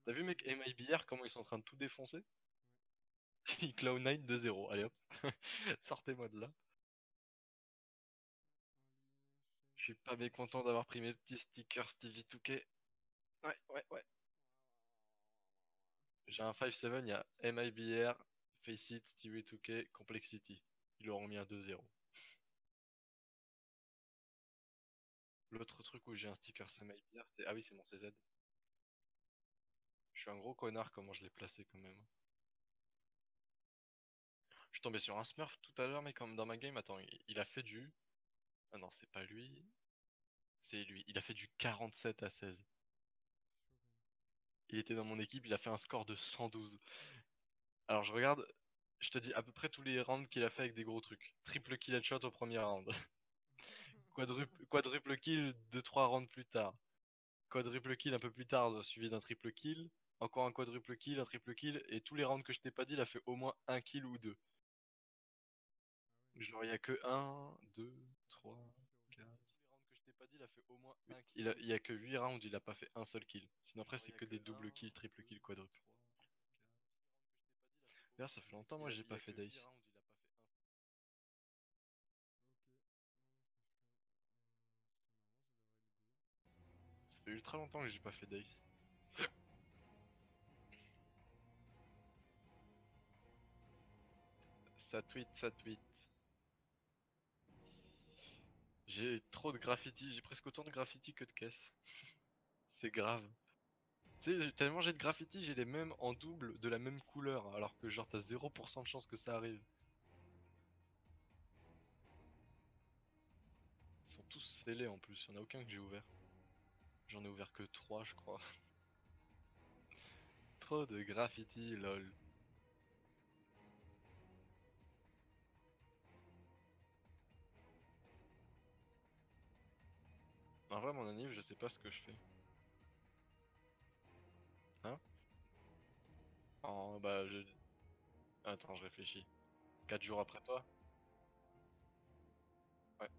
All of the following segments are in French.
T'as vu mec, MIBR, comment ils sont en train de tout défoncer? Cloud9 2-0, allez hop. Sortez-moi de là. Je suis pas mécontent d'avoir pris mes petits stickers Stevie 2K. Ouais, ouais, ouais. J'ai un 5-7, il y a MIBR, Faceit, Stevie 2K, Complexity. Ils leur ont mis un 2-0. L'autre truc où j'ai un sticker MIBR, c'est... Ah oui, c'est mon CZ. Je suis un gros connard comment je l'ai placé quand même. Je suis tombé sur un Smurf tout à l'heure, mais comme dans ma game, attends, il a fait du... Ah non, c'est pas lui. C'est lui. Il a fait du 47-16. Il était dans mon équipe, il a fait un score de 112. Alors je regarde, je te dis à peu près tous les rounds qu'il a fait avec des gros trucs. Triple kill headshot au premier round. Quadruple kill 2-3 rounds plus tard. Quadruple kill un peu plus tard, suivi d'un triple kill. Encore un quadruple kill, un triple kill. Et tous les rounds que je t'ai pas dit, il a fait au moins un kill ou deux. Genre il y a que un, 2, 3, 4. Les rounds que je t'ai pas dit, il a fait au moins un kill. Il y a que 8 rounds, il a pas fait un seul kill. Sinon après c'est que des double kills, triple kills, quadruple. D'ailleurs, ça fait longtemps, moi, j'ai pas fait d'Ace. Ça fait ultra longtemps que j'ai pas fait d'Ace. Ça tweet, ça tweet. J'ai trop de graffiti, j'ai presque autant de graffiti que de caisses. C'est grave. Tu sais, tellement j'ai de graffiti, j'ai les mêmes en double de la même couleur, alors que genre t'as 0% de chance que ça arrive. Ils sont tous scellés en plus, y'en a aucun que j'ai ouvert. J'en ai ouvert que 3 je crois. Trop de graffiti, lol. En vrai, mon anniv, je sais pas ce que je fais. Hein? Bah, je... Attends, je réfléchis. 4 jours après toi? Ouais.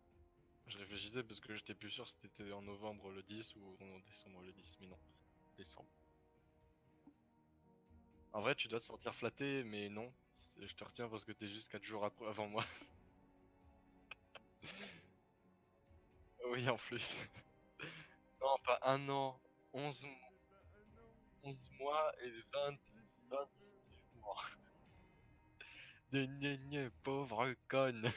Je réfléchissais parce que j'étais plus sûr si c'était en novembre le 10 ou en décembre le 10, mais non, décembre. En vrai, tu dois te sentir flatté, mais non. Je te retiens parce que t'es juste 4 jours avant moi. Oui, en plus. Non, pas un an, 11 11 mois et 26 jours. Pauvre conne.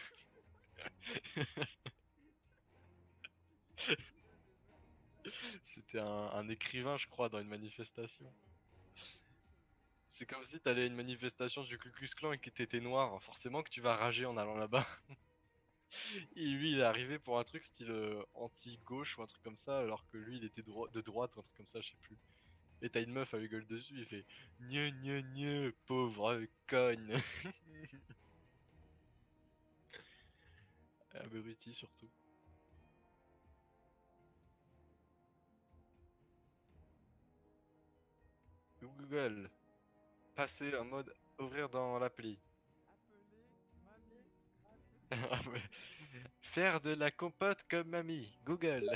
C'était un écrivain, je crois, dans une manifestation. C'est comme si t'allais à une manifestation du Ku Klux Klan et que t'étais noir. Forcément que tu vas rager en allant là-bas. Et lui, il est arrivé pour un truc style anti-gauche ou un truc comme ça, alors que lui, il était de droite ou un truc comme ça, je sais plus. Et t'as une meuf avec gueule dessus, il fait gne gne gne, pauvre conne. Abruti surtout. Google, passer en mode ouvrir dans l'appli. Faire de la compote comme mamie. Google.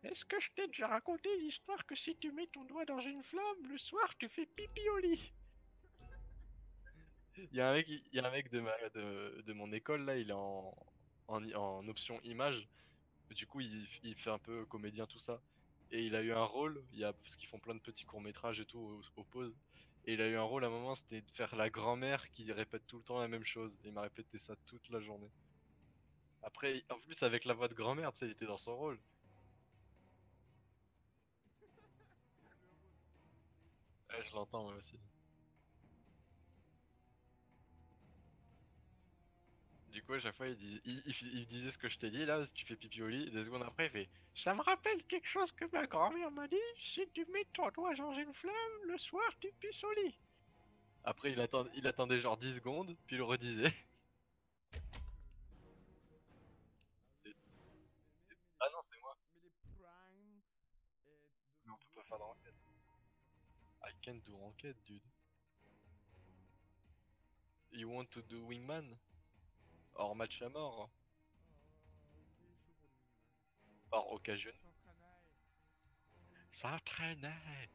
Est-ce que je t'ai déjà raconté l'histoire que si tu mets ton doigt dans une flamme, le soir tu fais pipi au lit? Il y a un mec de mon école là, il est en option image. Du coup, il fait un peu comédien tout ça. Et il a eu un rôle, parce qu'ils font plein de petits courts-métrages et tout aux pauses. Et il a eu un rôle à un moment, c'était de faire la grand-mère qui répète tout le temps la même chose. Et il m'a répété ça toute la journée. Après, en plus, avec la voix de grand-mère, tu sais, il était dans son rôle. Ouais, je l'entends moi aussi. Du coup, à chaque fois, il disait ce que je t'ai dit là, si tu fais pipi au lit, et 2 secondes après, il fait ça me rappelle quelque chose que ma grand-mère m'a dit, si tu mets ton doigt dans une flamme, le soir tu pisses au lit. Après, il attendait genre 10 secondes, puis il le redisait. Ah non, c'est moi. Mais on peut pas faire de ranked. I can't do ranked, dude. You want to do wingman? Hors match à mort. Hors occasion. S'entraîner.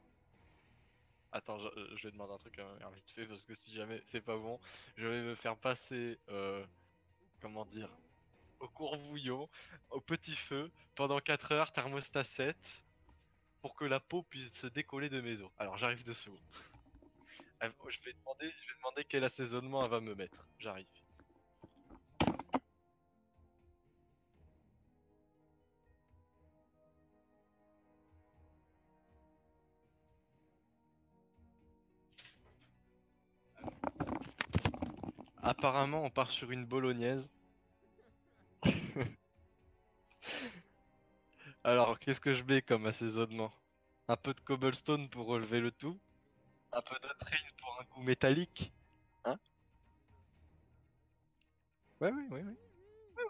Attends, je vais demander un truc à ma mère vite fait parce que si jamais c'est pas bon, je vais me faire passer, comment dire, au courbouillon, au petit feu, pendant 4 heures, thermostat 7, pour que la peau puisse se décoller de mes os. Alors j'arrive 2 secondes. Je vais demander quel assaisonnement elle va me mettre. J'arrive. Apparemment, on part sur une bolognaise. Alors, qu'est-ce que je mets comme assaisonnement? Un peu de cobblestone pour relever le tout. Un peu de train pour un goût métallique. Hein? Ouais, ouais, ouais, ouais. Ouais,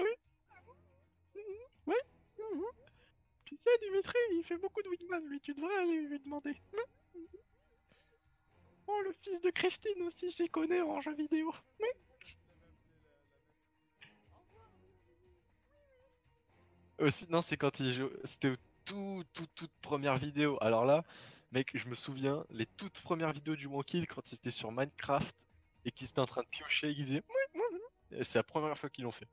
ouais. Ouais. Mhm. Tu sais, Dimitri, il fait beaucoup de wingman, lui, tu devrais aller lui demander. Oh, le fils de Christine aussi s'y connaît en jeux vidéo. Aussi, non, c'est quand il joue. C'était au toute première vidéo. Alors là, mec, je me souviens, les toutes premières vidéos du Wonkill quand ils étaient sur Minecraft et qu'ils étaient en train de piocher et qu'ils faisaient. Et c'est la première fois qu'ils l'ont fait.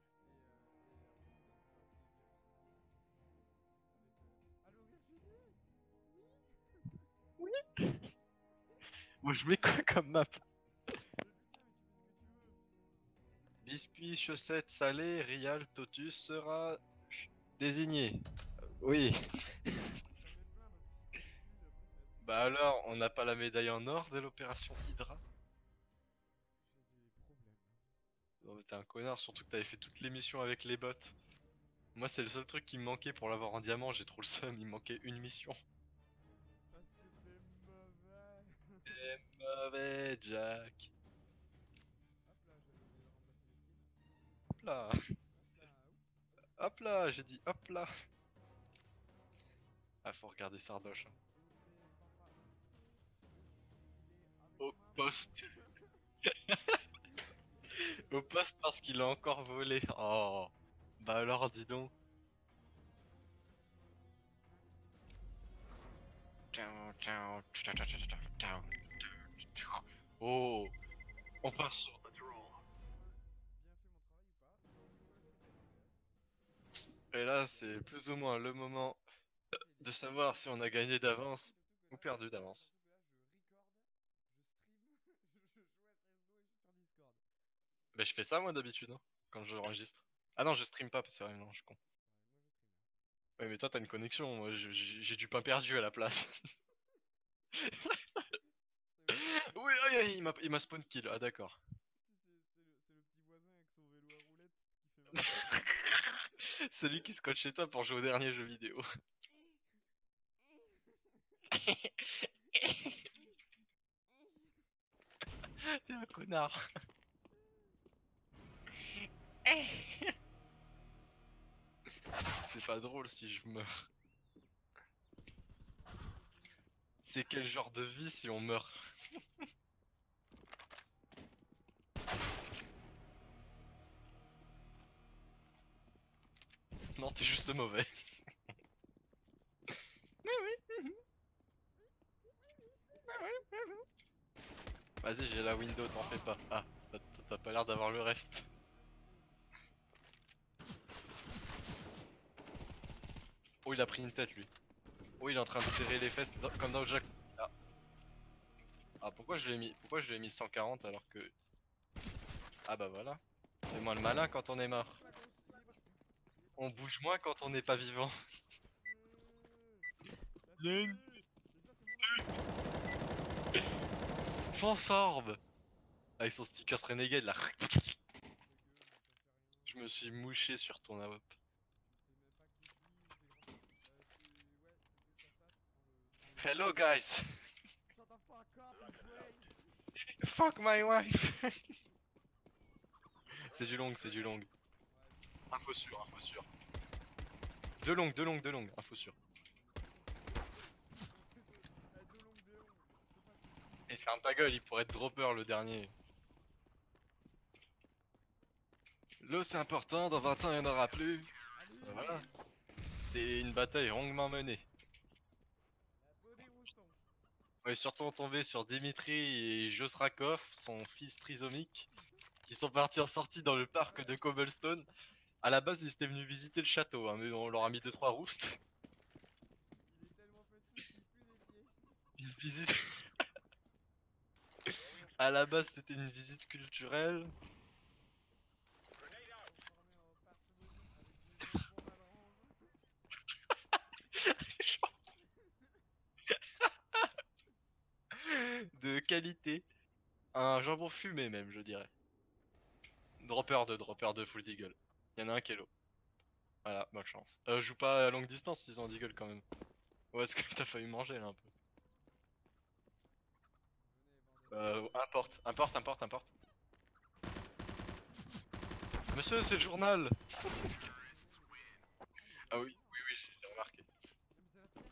Moi, je mets quoi comme map? Biscuit, chaussettes salées, Rial, Totus sera désigné. Oui. Bah alors, on n'a pas la médaille en or de l'opération Hydra? Non mais t'es un connard, surtout que t'avais fait toutes les missions avec les bots. Moi c'est le seul truc qui me manquait pour l'avoir en diamant, j'ai trop le seum, il me manquait une mission. T'es mauvais, Jack. Hop là, hop là, j'ai dit hop là. Ah faut regarder Sardoche. Hein. Au poste. Au poste parce qu'il a encore volé. Oh. Bah alors dis donc. Oh, on part sur. Et là c'est plus ou moins le moment de savoir si on a gagné d'avance ou perdu d'avance. Bah je fais ça moi d'habitude, hein, quand je l'enregistre. Ah non, je stream pas, c'est vrai, non, je suis con. Ouais, mais toi t'as une connexion, moi j'ai du pain perdu à la place. Oui, aïe, aïe, il m'a spawn kill, ah d'accord. C'est lui qui scotche chez toi pour jouer au dernier jeu vidéo. T'es un connard. C'est pas drôle si je meurs. C'est quel genre de vie si on meurt? Non, t'es juste mauvais. Vas-y, j'ai la window, t'en fais pas. Ah, t'as pas l'air d'avoir le reste. Oh, il a pris une tête lui. Oh, il est en train de serrer les fesses comme dans Jack. Ah, ah pourquoi je l'ai mis 140 alors que. Ah bah voilà. Fais-moi le malin quand on est mort. On bouge moins quand on n'est pas vivant. Yen. Fonce orbe. Avec son stickers Renegade là. Je me suis mouché sur ton AWP. Hello guys. Fuck my wife. C'est du long, c'est du long. Info sûr, info sûr. De long, info sûr. Et ferme ta gueule, il pourrait être dropper le dernier. L'eau c'est important, dans 20 ans il n'y en aura plus. Ça, voilà. C'est une bataille longuement menée. Ouais, surtout on tombait sur Dimitri et Josrakov, son fils trisomique, qui sont partis en sortie dans le parc de Cobblestone. À la base, ils étaient venus visiter le château, hein, mais on leur a mis 2-3 roustes. Il est tellement petit qu'il pue des pieds. Une visite. À la base, c'était une visite culturelle. Transformé en parcimonie avec de jambon à l'orange. De qualité. Un jambon fumé, même, je dirais. Dropper 2 full deagle. Il y en a un qui est low. Voilà, bonne chance. Joue pas à longue distance, ils ont deagle quand même. Ouais, est-ce que t'as failli manger là un peu? Venez, bordel. Importe. Monsieur, c'est le journal! Ah oui, j'ai remarqué. Non, mais c'est la tienne.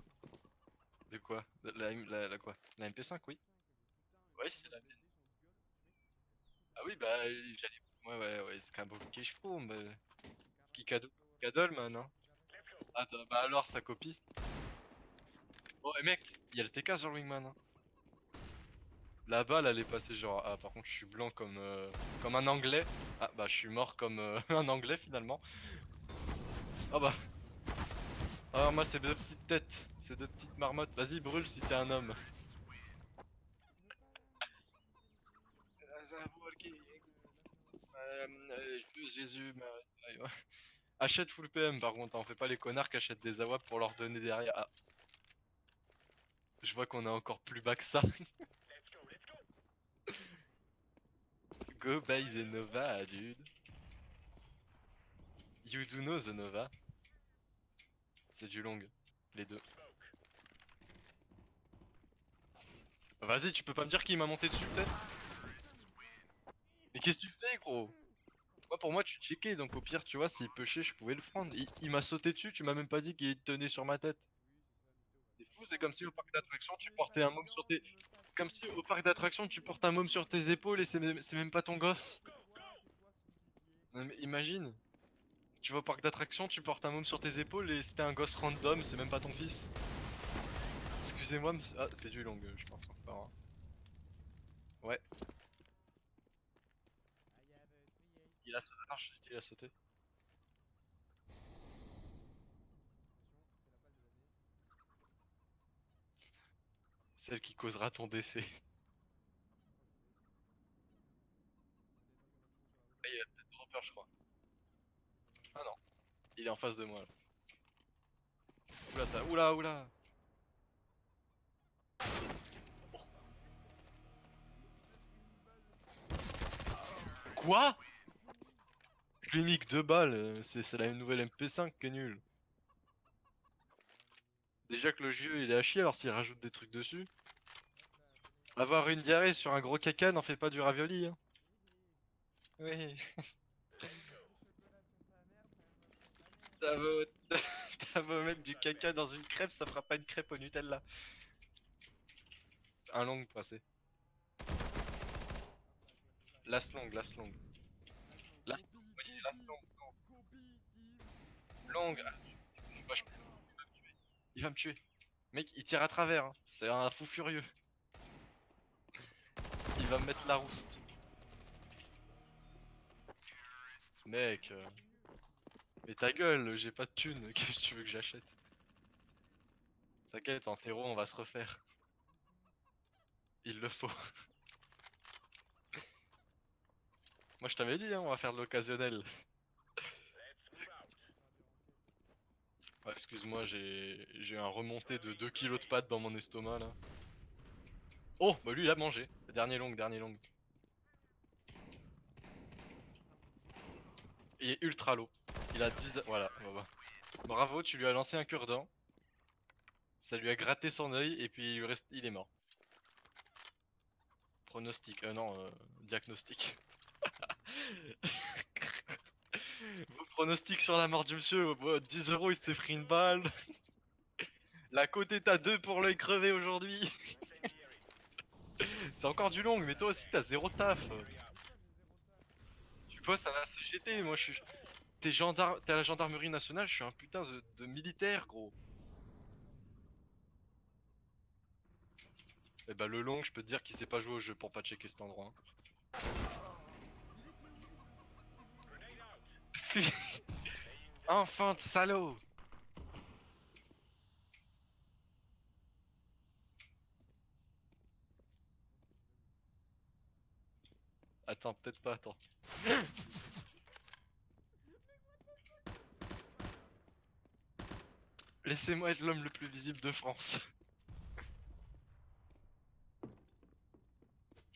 De quoi? La quoi? La MP5, oui. Mais Ouais, putain, c'est il la vient de mienne. noter son gueule. Tu mec, tu tires Ah quoi. oui, bah, j'allais. Ouais, c'est qu'un beau kichpo, mais. Ce qui cadeau. Caramba, Cadol, man, hein. Ah, bah alors, ça copie. Oh, et mec, il y a le TK sur le Wingman, hein. La balle, elle est passée genre. Ah, par contre, je suis blanc comme un anglais. Ah, bah, je suis mort comme un anglais finalement. Ah, bah. Ah, moi, c'est deux petites têtes. C'est deux petites marmottes. Vas-y, brûle si t'es un homme. Tu veux pas Jésus, achète full PM par contre, on fait pas les connards qui achètent des AWP pour leur donner derrière. Ah, je vois qu'on est encore plus bas que ça. Go buy the Nova, dude. You do know the Nova. C'est du long, les deux. Vas-y, tu peux pas me dire qu'il m'a monté dessus peut-être? Mais qu'est-ce que tu fais, gros? Moi, pour moi, tu checkais, donc au pire, tu vois, s'il pushait, je pouvais le prendre. Il m'a sauté dessus, tu m'as même pas dit qu'il tenait sur ma tête. Oui, C'est fou, c'est c'est ça, comme Mytho, si au va. parc d'attractions, tu Mais portais un môme sur fatigant, tes... tu me Comme si fatigues. au parc d'attractions, tu portes un môme sur tes épaules et c'est même pas ton gosse. Tais-toi, s'il vous plaît. Non mais imagine, tu vas au parc d'attractions, tu portes un môme sur tes épaules et c'était un gosse random, c'est même pas ton fils. Excusez-moi, ah, c'est du long, je pense encore, hein. Ouais, I have a 3-8. il a sauté. Attends, je sais qu'il a sauté. Attention, c'est la balle de l'année. Celle qui causera ton décès. Oh, je l'ai. Ah, il a peut-être dropper, je crois. Il est Ah pas non, là. il est en face de moi là. Oula, ça. Oula. Quoi? Je lui ai mis que 2 balles, c'est la nouvelle MP5 qui est nulle. Déjà que le jeu il est à chier alors s'il rajoute des trucs dessus. Hop là, tenez. Avoir une diarrhée sur un gros caca n'en fait pas du ravioli, hein. Oui. Du chocolat sur ta mère, ça va pas faire ta mère. T'as beau... T'as beau mettre du caca dans une crêpe, ça fera pas une crêpe au Nutella. Un long passé. Hop là, je vois tes armes. Last long. Last long, Last long, Gobi, voyez, last Gobi, long. Gobi, team. Long. Gobi. Ah, bah, il va me tuer. Mec, il tire à travers, hein. C'est un fou furieux. Il va me mettre la rousse. Mec, mais ta gueule, j'ai pas de thune. Qu'est-ce que tu veux que j'achète? T'inquiète, en terreau, on va se refaire. Il le faut. Moi, je t'avais dit, hein, on va faire de l'occasionnel. Ouais, excuse-moi, j'ai un remonté de 2 kilos de pâtes dans mon estomac là. Oh, bah lui il a mangé. Dernier long. Il est ultra low. Il a 10. Voilà. Bravo, tu lui as lancé un cure-dent. Ça lui a gratté son œil et puis il est mort. Pronostic. Non, diagnostic. Vos pronostics sur la mort du monsieur. 10 euros, il s'est pris une balle. La côte est à 2 pour l'œil crevé aujourd'hui. C'est encore du long, mais toi aussi t'as zéro taf. Tu bosses à la CGT, moi je suis. T'es à la gendarmerie nationale, je suis un putain de militaire, gros. Et bah le long, je peux te dire qu'il sait pas jouer au jeu pour pas checker cet endroit. Hein. Enfin de salaud! Attends, peut-être pas, attends. Laissez-moi être l'homme le plus visible de France.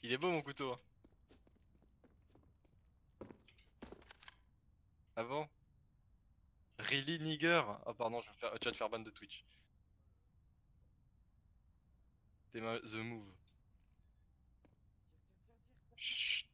Il est beau mon couteau. Hein. Ah bon? Really nigger? Ah pardon, tu vas te faire ban de Twitch. T'es the move. Chut.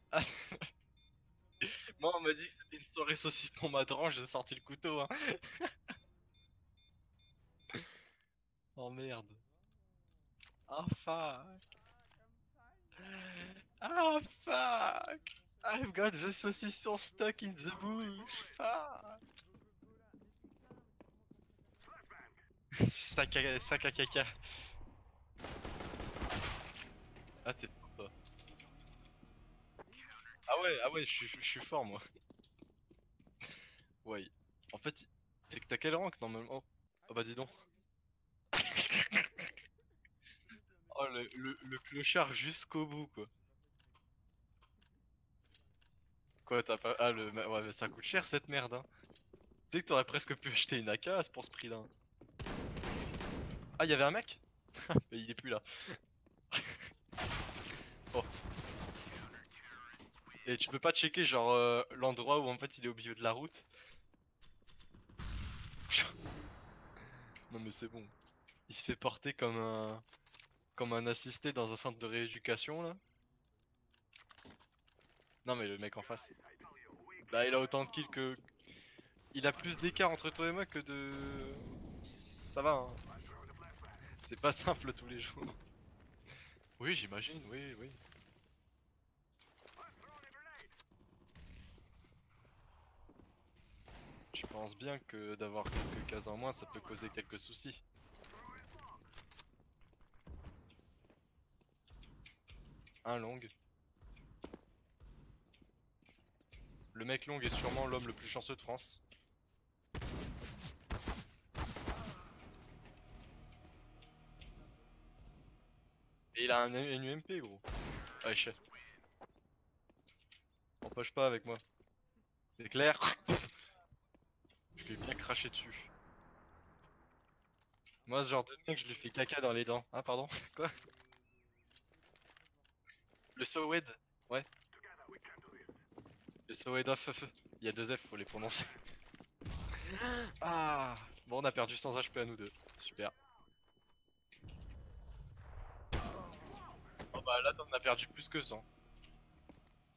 Ah, moi on m'a dit que c'était une soirée saucisson madran, j'ai sorti le couteau hein. Oh merde. Ah fuck. Ah fuck. I've got the saucisson stuck in the bush. Fuck. Sac à caca. Ah t'es toi. Ah ouais, je suis fort moi. Ouais. En fait, c'est que t'as quel rank normalement? Oh bah dis donc. Oh le clochard jusqu'au bout quoi. Quoi t'as pas... Ah ouais mais ça coûte cher cette merde hein. Tu sais que t'aurais presque pu acheter une AK pour ce prix là. Ah y'avait un mec? Mais il est plus là. Oh. Et tu peux pas checker genre l'endroit où en fait il est au milieu de la route? Non mais c'est bon. Il se fait porter comme un assisté dans un centre de rééducation là. Non mais le mec en face. Bah il a autant de kills que... Il a plus d'écart entre toi et moi que de... Ça va hein. C'est pas simple tous les jours. Oui j'imagine, oui oui. Je pense bien que d'avoir quelques cases en moins ça peut causer quelques soucis. Un long. Le mec long est sûrement l'homme le plus chanceux de France. Et il a une UMP gros. Ouais chef. Empêche pas avec moi. C'est clair. Je lui ai bien craché dessus. Moi ce genre de mec je lui fais caca dans les dents. Ah pardon. Quoi? Le Sowed. Ouais. Le Sowed of F. Il y a deux F, faut les prononcer. Ah. Bon on a perdu 100 HP à nous deux. Super. Oh bah là t'en as perdu plus que 100.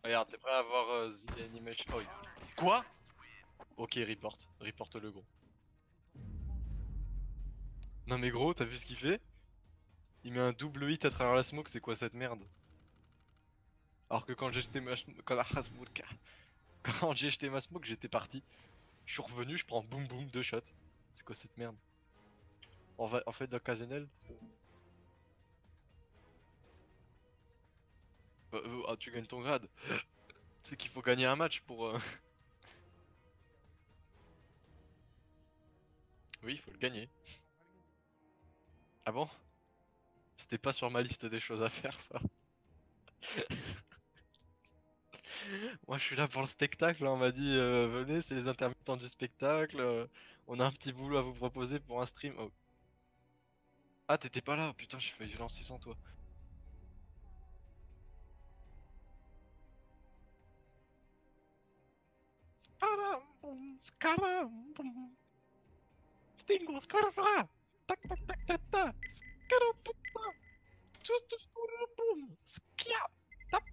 Regarde, t'es prêt à avoir The Animation. Oh, quoi? Ok, report. Report le gros. Non mais gros, t'as vu ce qu'il fait? Il met un double hit à travers la smoke, c'est quoi cette merde? Alors que quand j'ai jeté ma quand j'ai jeté ma smoke, j'étais parti. Je suis revenu, je prends boum boum, deux shots. C'est quoi cette merde? En fait d'occasionnel? Ah, tu gagnes ton grade. C'est qu'il faut gagner un match pour... Oui, il faut le gagner. Ah bon? C'était pas sur ma liste des choses à faire ça. Moi je suis là pour le spectacle, hein. On m'a dit venez, c'est les intermittents du spectacle, on a un petit boulot à vous proposer pour un stream. Oh. Ah t'étais pas là, putain j'ai failli lancer sans toi. Spadam, scaram, boum. Stingo, scarra, tac tac tac tac tac, scaram, tac tac, boum, skia, tap,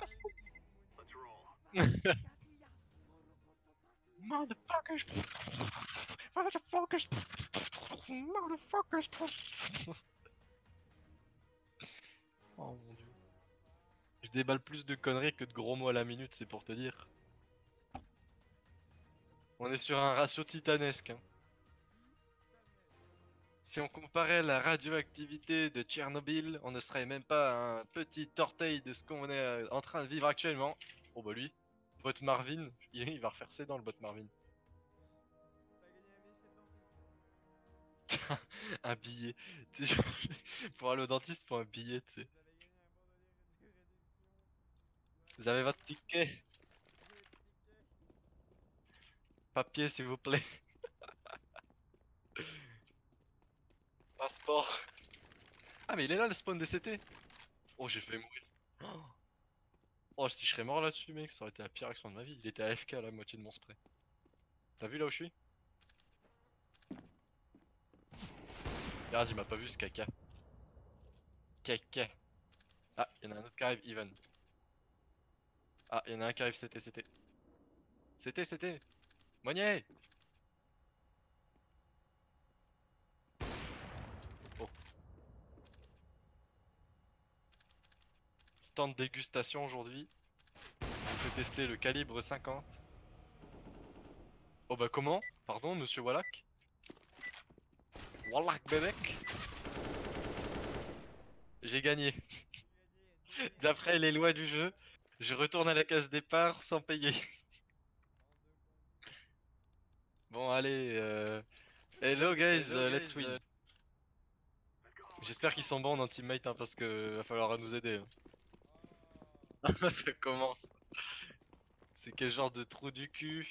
motherfuckers, motherfuckers. Oh mon dieu. Je déballe plus de conneries que de gros mots à la minute, c'est pour te dire. On est sur un ratio titanesque, hein. Si on comparait la radioactivité de Tchernobyl, on ne serait même pas un petit orteil de ce qu'on est en train de vivre actuellement. Oh bah lui, bot Marvin, il va refaire ses dents le bot Marvin. T'as gagné un billet chez le dentiste. Un billet. Tu sais, genre, pour aller au dentiste, pour un billet, tu sais. Vous avez gagné un bon de réduction. Vous avez votre ticket? Vous avez cliqué. Papier, s'il vous plaît. Passeport. Ah, mais il est là le spawn des CT. Oh, j'ai failli mourir. Oh. Oh, si je serais mort là-dessus, mec, ça aurait été la pire action de ma vie. Il était AFK à la moitié de mon spray. T'as vu là où je suis? Regarde, il m'a pas vu ce caca. Caca. Ah, il y en a un autre qui arrive, Ivan. Ah, il y en a un qui arrive, CT. CT. Moignet. Oh. Stand dégustation aujourd'hui. On peut tester le calibre 50. Oh bah comment? Pardon, monsieur Wallach? Wallach Bebek? J'ai gagné. D'après les lois du jeu, je retourne à la case départ sans payer. Bon allez, hello guys, let's win. J'espère qu'ils sont bons dans teammate hein, parce que va falloir nous aider. Hein. Ça commence. C'est quel genre de trou du cul?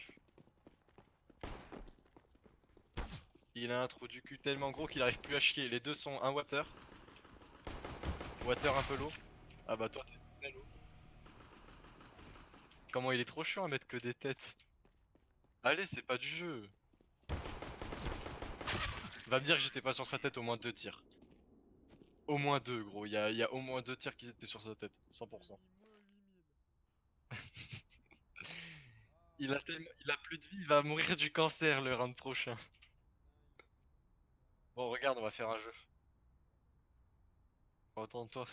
Il a un trou du cul tellement gros qu'il arrive plus à chier. Les deux sont un water. Water un peu lourd. Ah bah toi t'es très lourd. Comment il est trop chiant à mettre que des têtes. Allez, c'est pas du jeu. Va me dire que j'étais pas sur sa tête au moins 2 tirs. Au moins 2 gros, il y a au moins 2 tirs qui étaient sur sa tête, 100%. Il a plus de vie, il va mourir du cancer le round prochain. Bon regarde, on va faire un jeu. Retourne-toi.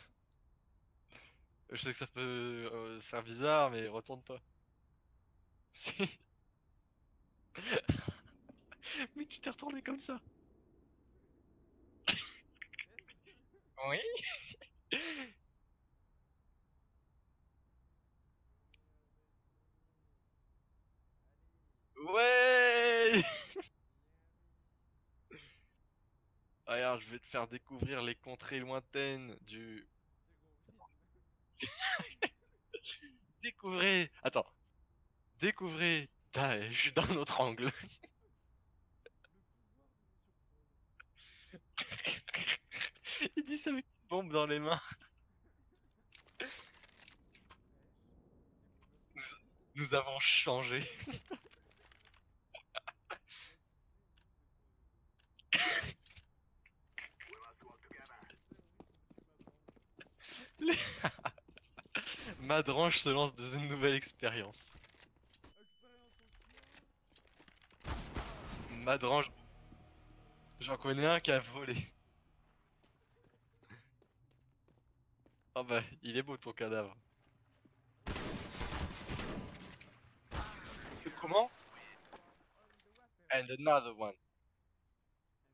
Je sais que ça peut faire bizarre, mais retourne-toi. Si. Mais tu t'es retourné comme ça. Oui. Ouais. Regarde, je vais te faire découvrir les contrées lointaines du... Découvrez... Attends. Découvrez Daesh dans notre angle. Il dit ça avec une bombe dans les mains. Nous avons changé. Les- Madrange se lance dans une nouvelle expérience. Madrange, j'en connais un qui a volé. Oh bah, il est beau ton cadavre. Comment? And another one.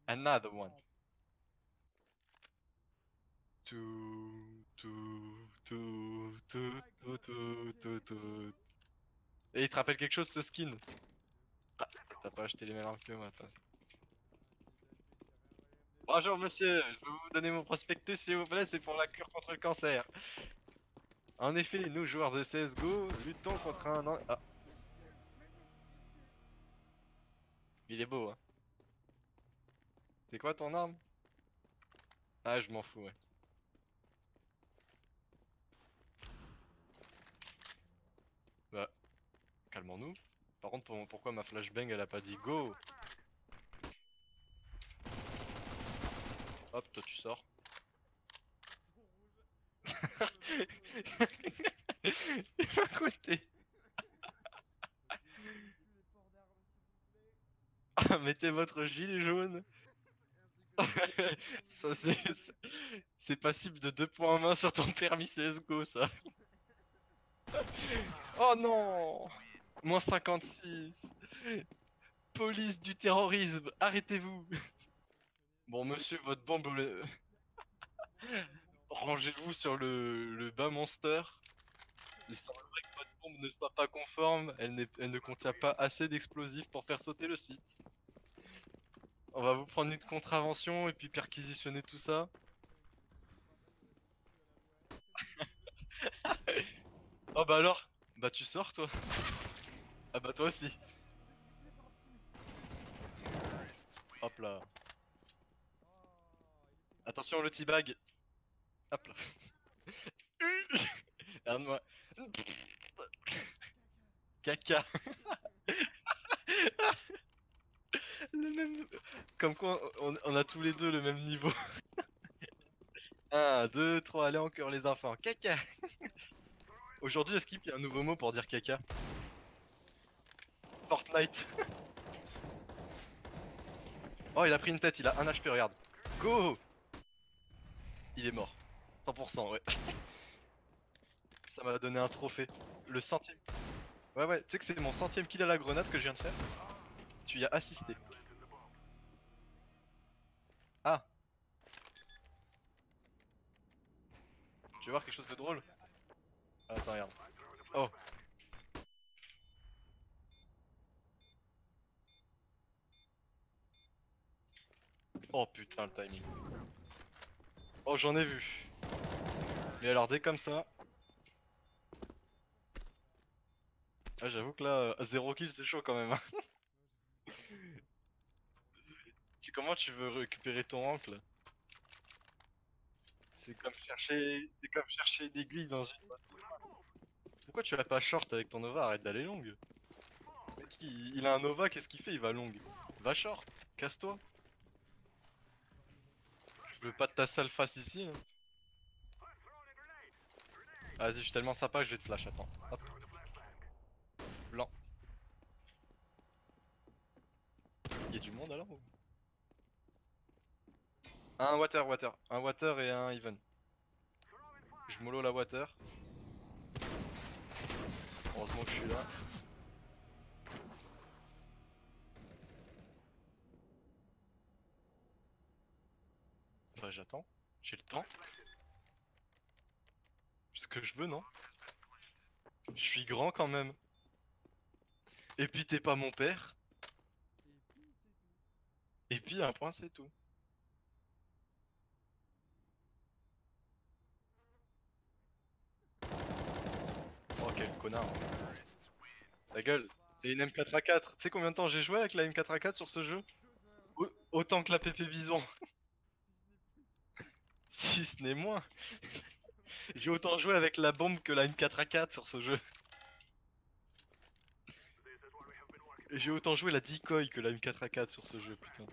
Another one. Tout. Et il te rappelle quelque chose ce skin? Ah, t'as pas acheté les mêmes armes que moi, toi. Bonjour monsieur, je peux vous donner mon prospectus s'il vous plaît, c'est pour la cure contre le cancer. En effet, nous joueurs de CSGO, luttons contre Ah, il est beau hein. C'est quoi ton arme? Ah, je m'en fous, ouais. Bah, calmons-nous. Par contre, pourquoi ma flashbang elle a pas dit go? Hop, toi tu sors. Il m'a côté. Ah, mettez votre gilet jaune. Ça c'est passible de 2 points en main sur ton permis CSGO ça. Oh non! Moins 56. Police du terrorisme, arrêtez-vous. Bon monsieur, votre bombe... Rangez-vous sur le bas monster. Il semblerait que votre bombe ne soit pas conforme, elle ne contient pas assez d'explosifs pour faire sauter le site. On va vous prendre une contravention et puis perquisitionner tout ça. Oh bah alors? Bah tu sors toi? Ah bah toi aussi. Hop là. Attention le teabag. Hop là. Regarde-moi. Caca. Le même... Comme quoi on a tous les deux le même niveau. 1, 2, 3, allez encore les enfants. Caca. Aujourd'hui, est-ce qu'il y a un nouveau mot pour dire caca? Fortnite. Oh, il a pris une tête, il a 1 HP, regarde. Go! Il est mort. 100%, ouais. Ça m'a donné un trophée. Le centième. Ouais, ouais, tu sais que c'est mon centième kill à la grenade que je viens de faire. Tu y as assisté. Ah! Tu veux voir quelque chose de drôle? Ah, attends, regarde. Oh! Oh putain, le timing. Oh, j'en ai vu. Mais alors, dès comme ça. Ah, j'avoue que là, 0 kill, c'est chaud quand même, hein. Comment tu veux récupérer ton rank là? C'est comme chercher une aiguille dans une... Pourquoi tu vas pas short avec ton Nova? Arrête d'aller long. Le mec, il a un Nova, qu'est-ce qu'il fait? Il va long. Va short, casse-toi. Je veux pas de ta sale face ici. Hein. Vas-y, je suis tellement sympa que je vais te flash, attends. Hop. Blanc. Il y a du monde alors ou... Un water, water. Un water et un even. Je mollo la water. Heureusement que je suis là. Bah j'attends. J'ai le temps. Ce que je veux, non? Je suis grand quand même. Et puis t'es pas mon père. Et puis un point c'est tout. Oh quel connard. Ta gueule. C'est une M4A4. Tu sais combien de temps j'ai joué avec la M4A4 sur ce jeu? Autant que la PP Bison. Si ce n'est moins. J'ai autant joué avec la bombe que la M4A4 sur ce jeu. Et j'ai autant joué la decoy que la M4A4 sur ce jeu, putain.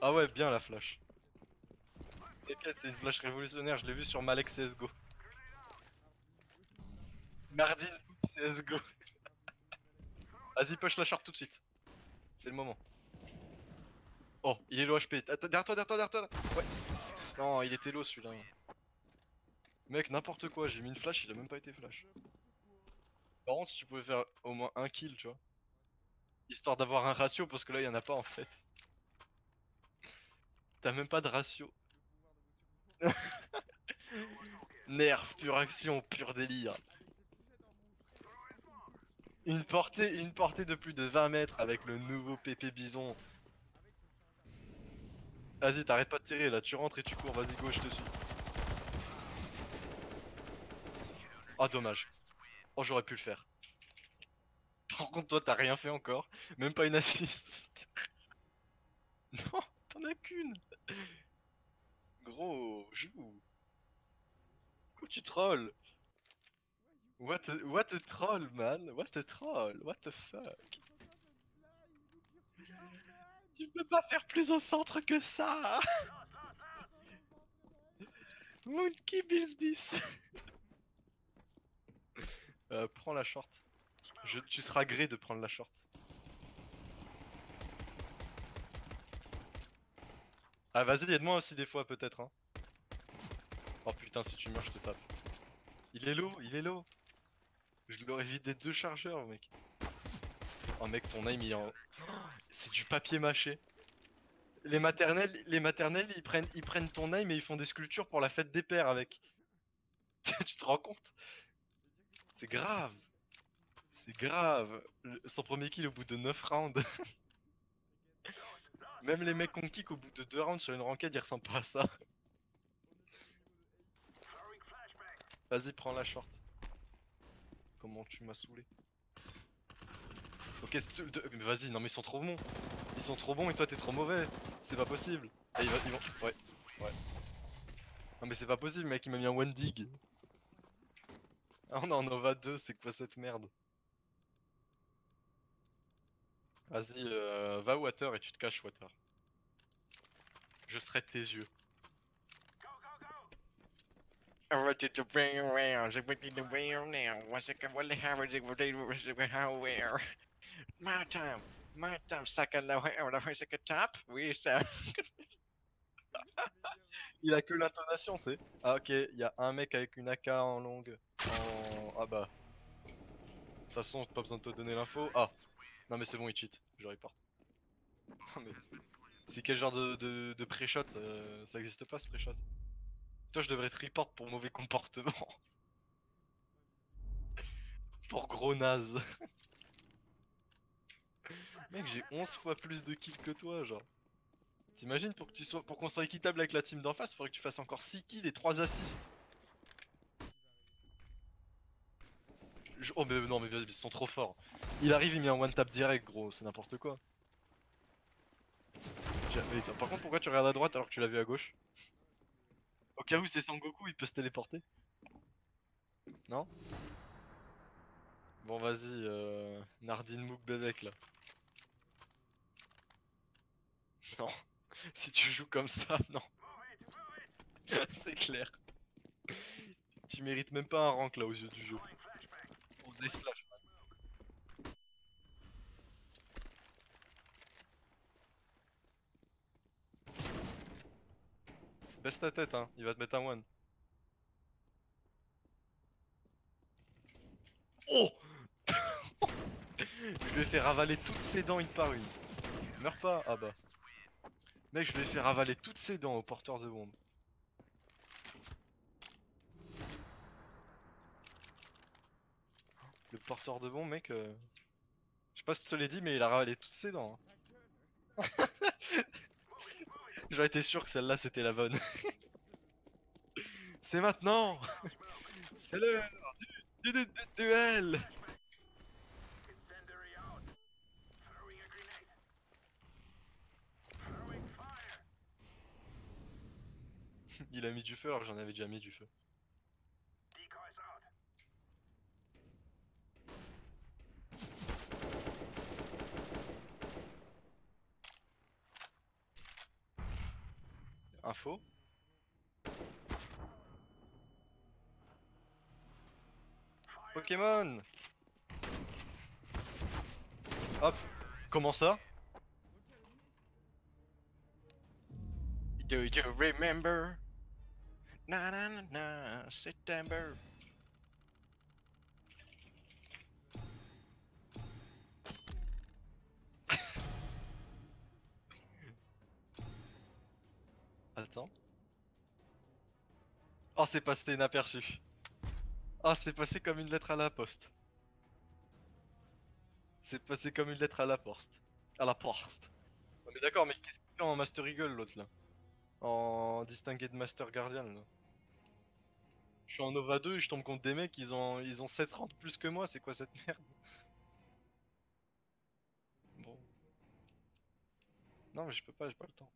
Ah ouais, bien la flash. T'inquiète, c'est une flash révolutionnaire, je l'ai vu sur Malek CSGO. Mardine CSGO. Vas-y, push la short tout de suite. C'est le moment. Oh, il est low HP. Derrière toi, derrière toi, derrière toi. Ouais. Non, il était low celui-là. Mec, n'importe quoi, j'ai mis une flash, il a même pas été flash. Par contre, si tu pouvais faire au moins un kill, tu vois. Histoire d'avoir un ratio, parce que là, il y en a pas en fait. T'as même pas de ratio. Nerf, pure action, pur délire. Une portée de plus de 20 mètres avec le nouveau PP Bison. Vas-y, t'arrêtes pas de tirer là, tu rentres et tu cours, vas-y go, je te suis. Oh dommage. Oh j'aurais pu le faire. Par contre toi t'as rien fait encore, même pas une assist. Non, t'en as qu'une. Gros, joue. Quoi tu trolls? What a troll man? What a troll? What the fuck? Tu peux pas faire plus au centre que ça. Monkey builds this. Prends la short. Tu seras gré de prendre la short. Ah vas-y, aide-moi aussi des fois peut-être hein. Oh putain, si tu meurs, je te tape. Il est low, il est low. Je l'aurais vidé 2 chargeurs, mec. Oh mec, ton aim il est en... C'est du papier mâché. Les maternelles, ils prennent ton aim et ils font des sculptures pour la fête des pères avec. Tu te rends compte? C'est grave. C'est grave. Son premier kill au bout de 9 rounds. Même les mecs qu'on kick au bout de 2 rounds sur une ranked, ils ressemblent pas à ça. Vas-y, prends la short. Comment tu m'as saoulé. Ok, mais vas-y, non mais ils sont trop bons. Ils sont trop bons et toi t'es trop mauvais. C'est pas possible. Ah, ils vont... Ouais, ouais. Non mais c'est pas possible, mec, il m'a mis un one dig. Ah, on est en Nova 2, c'est quoi cette merde? Vas-y, va water et tu te caches water. Je serai de tes yeux. I wanted to bring around, I wanted to bring now. Once I can only have a my time, second now, on a second top, we start. Il a que l'intonation, tu sais. Ah ok, il y a un mec avec une AK en longue. Ah bah. De toute façon, pas besoin de te donner l'info. Ah, non mais c'est bon, il cheat. Je report. Mais c'est quel genre de pré-shot ça existe pas ce pré-shot. Toi, je devrais te report pour mauvais comportement. Pour gros naze. Mec, j'ai 11 fois plus de kills que toi, genre. T'imagines pour qu'on soit équitable avec la team d'en face, faudrait que tu fasses encore 6 kills et 3 assists. Oh mais non mais ils sont trop forts. Il arrive, il met un one tap direct gros, c'est n'importe quoi. Mais par contre pourquoi tu regardes à droite alors que tu l'as vu à gauche? Au cas où c'est Sangoku, il peut se téléporter. Non? Bon vas-y, Nardine Mook Bebek là. Non, si tu joues comme ça, non. C'est clair. Tu mérites même pas un rank là aux yeux du jeu. On se splash. Baisse ta tête hein, il va te mettre un one. Oh! Je lui ai fait ravaler toutes ses dents une par une. Meurs pas, ah bah. Mec, je lui ai fait ravaler toutes ses dents au porteur de bombe. Le porteur de bombe, mec, je sais pas si tu te l'ai dit, mais il a ravalé toutes ses dents. Hein. J'aurais été sûr que celle-là c'était la bonne. C'est maintenant! C'est l'heure du duel! Il a mis du feu alors que j'en avais déjà mis du feu. Info? Pokémon! Hop! Comment ça? Do you remember? Na na na na, September. Attends. Oh, c'est passé inaperçu. Oh, c'est passé comme une lettre à la poste. C'est passé comme une lettre à la poste. À la poste. Non, mais d'accord, mais qu'est-ce qu'il fait en Master Eagle l'autre là? En distingué de Master Guardian là. Je suis en Nova 2 et je tombe contre des mecs, ils ont 7 rangs de plus que moi, c'est quoi cette merde? Bon. Non mais je peux pas, j'ai pas le temps.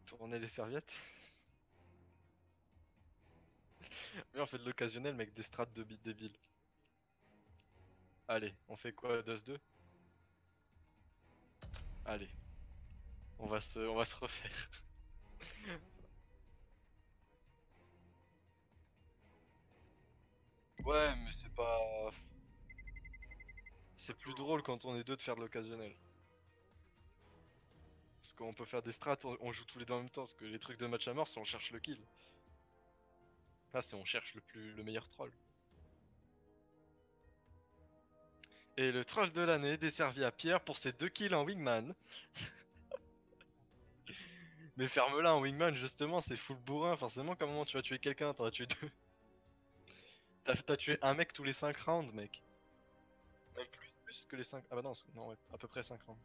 Tourner les serviettes. Mais on fait de l'occasionnel mec, des strats de bits débiles. Allez, on fait quoi, Dust 2? Allez, on va se refaire. Ouais, mais c'est pas... C'est plus drôle quand on est deux de faire de l'occasionnel. Parce qu'on peut faire des strats, on joue tous les deux en même temps. Parce que les trucs de match à mort, c'est on cherche le kill. Là, c'est on cherche le meilleur troll. Et le troll de l'année desservi à Pierre pour ses 2 kills en wingman. Mais ferme-la en wingman, justement, c'est full bourrin. Forcément, comment tu vas tuer quelqu'un? T'en as tué 2. T'as tué un mec tous les 5 rounds, mec. Même plus que les 5. Ah bah non, non ouais, à peu près 5 rounds.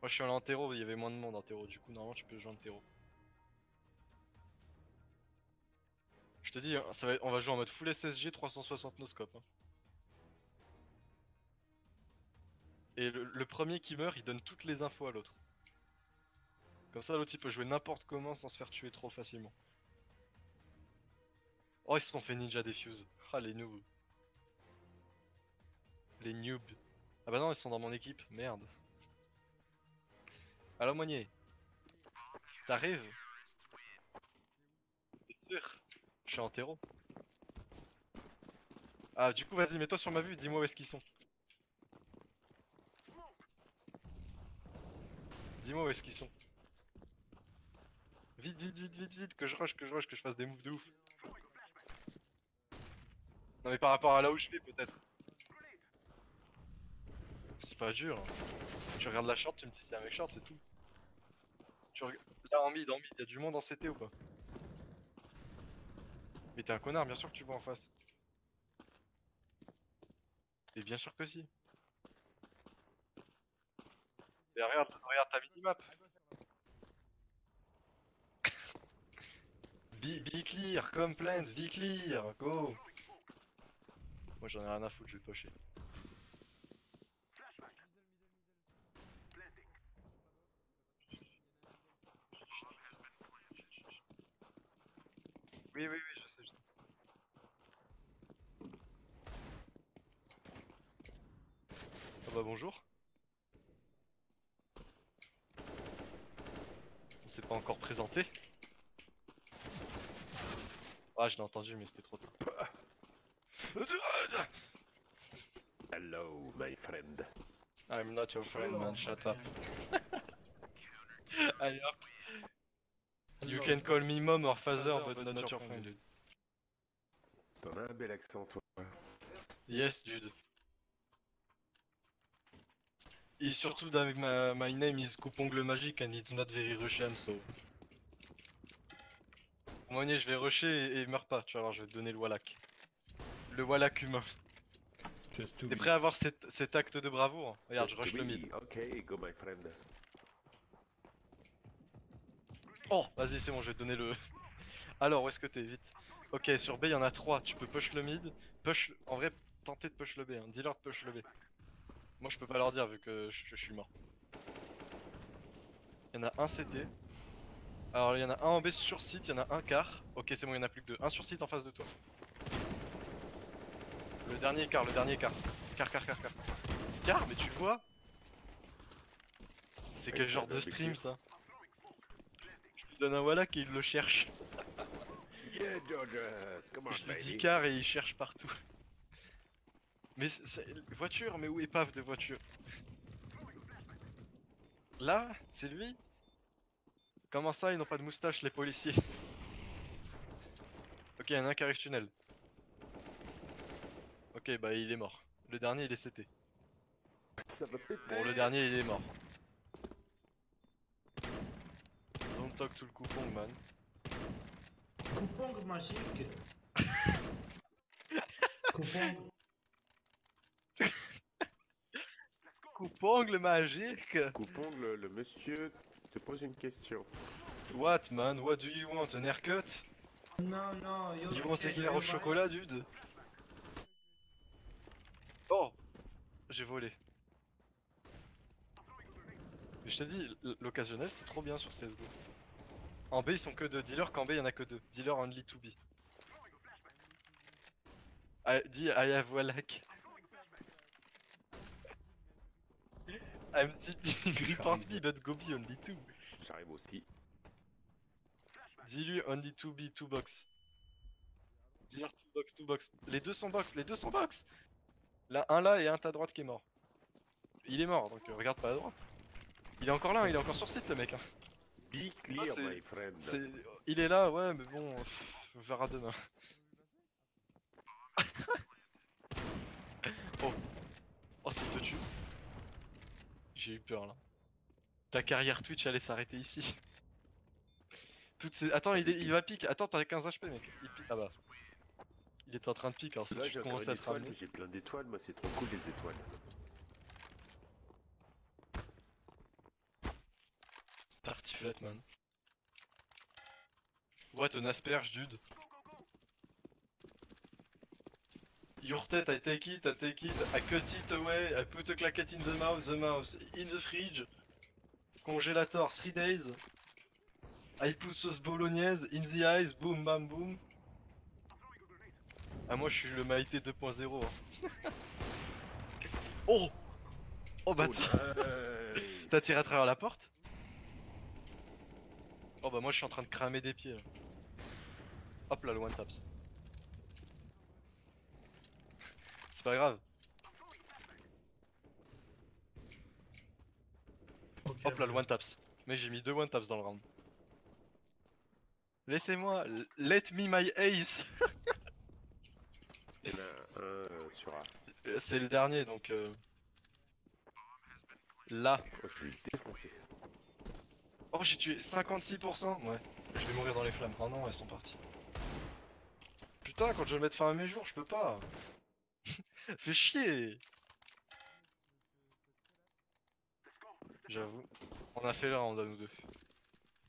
Moi je suis allé en terreau, il y avait moins de monde en terreau, du coup normalement tu peux joindre terreau. Je te dis, hein, on va jouer en mode full SSG 360 no scope. Hein. Et le premier qui meurt, il donne toutes les infos à l'autre. Comme ça l'autre il peut jouer n'importe comment sans se faire tuer trop facilement. Oh ils se sont fait ninja defuse. Ah les noobs. Les noobs. Ah bah non ils sont dans mon équipe, merde. Allo Moigné. T'arrives? T'es sûr? Je suis en terreau. Ah du coup vas-y mets-toi sur ma vue, dis-moi où est-ce qu'ils sont. Dis-moi où est-ce qu'ils sont. Vite, vite, vite, vite, vite, que je rush, que je fasse des moves de ouf. Non mais par rapport à là où je vais peut-être. C'est pas dur. Hein. Tu regardes la short, tu me dis c'est un mec short, c'est tout. Là en mid, y'a du monde en CT ou pas? Mais t'es un connard, bien sûr que tu vois en face. Et bien sûr que si. Et regarde ta minimap. Be clear, complaints, be clear, go. Moi j'en ai rien à foutre, je vais pocher. Oui, oui, oui, je sais, je sais. Ah bah bonjour. On s'est pas encore présenté. Ah je l'ai entendu mais c'était trop tard. Hello, my friend. I'm not your friend man, shut up. Allez hop. You can call me mom or father but not your friend dude. T'en as un bel accent, toi. Yes dude. Et surtout avec my name is coupongle magique and it's not very Russian so. Moigné je vais rusher et meurs pas, tu vas voir je vais te donner le wallach. Le wallach humain. T'es prêt à avoir cet acte de bravoure? Regarde je rush le mid. Ok, go my friend. Oh vas-y c'est bon je vais te donner le... Alors où est-ce que t'es? Vite. Ok sur B il y en a 3, tu peux push le mid. Push... En vrai tenter de push le B, hein. Dis-leur de push le B. Moi je peux pas leur dire vu que je suis mort. Il y en a un CT. Alors il y en a un en B sur site, il y en a un quart. Ok c'est bon il y en a plus que 2. Un sur site en face de toi. Le dernier quart, le dernier quart. Quart. Quart mais tu vois? C'est quel genre de stream ça? Je lui donne un wallach et il le cherche. Yeah, Georges, come on, Je lui dis baby. quart et il cherche partout. Mais voiture, mais où épave de voiture? Là? C'est lui? Comment ça ils n'ont pas de moustache les policiers? Ok y'en a un qui arrive tunnel. Ok bah il est mort. Le dernier il est CT. Ça va péter. Bon le dernier il est mort. Don't talk to le coupon man. Coupon magique. Coupon. Coupongle magique? Coupon, le monsieur te pose une question. What man? What do you want? An haircut? Non, non, yo. You want éclair au chocolat dude? Oh! J'ai volé. Mais je te dis, l'occasionnel c'est trop bien sur CSGO. En B ils sont que 2, dis-leur qu'en B il y en a que 2. Dis-leur only to be. Ah, dis I have wallach. I'm sitting report me but go be only 2. J'arrive aussi. Dis-lui only to be 2 box. Dis-leur 2 box, 2 box. Les deux sont box, les deux sont box! Là, un là et un à droite qui est mort. Il est mort, donc regarde pas à droite. Il est encore là, il est encore sur site le mec. Hein. Be clear, c'est- my friend. Il est là, ouais, mais bon, on verra demain. Oh, oh, s'il te tue. J'ai eu peur là. Ta carrière Twitch allait s'arrêter ici. Attends, il va pique. Attends, t'as 15 HP mec. Il pique. Ah bah. Il était en train de pique, alors si Là, tu j'ai encore commences une à te étoile, ramener. mais j'ai plein d'étoiles. Moi, c'est trop cool les étoiles. Tartiflette man. What an asperge dude. Your tête, I take it, I cut it away, I put a claquette in the mouse, in the fridge. Congélator 3 days. I put sauce bolognaise in the eyes, boom bam boom. Ah moi je suis le Maïté 2.0 hein. Oh. Oh bah t'as tiré à travers la porte? Oh bah moi je suis en train de cramer des pieds là. Hop là le one taps. C'est pas grave. Hop là le one taps. Mec j'ai mis 2 one taps dans le round. Laissez-moi, let me my ace. Il y en a un sur A. C'est le dernier donc là. Oh, je vais le défoncer. Oh j'ai tué 56%. Ouais. Je vais mourir dans les flammes. Oh non elles sont parties. Putain quand je vais mettre fin à mes jours je peux pas. Fais chier. J'avoue. On a fait le round à nous deux.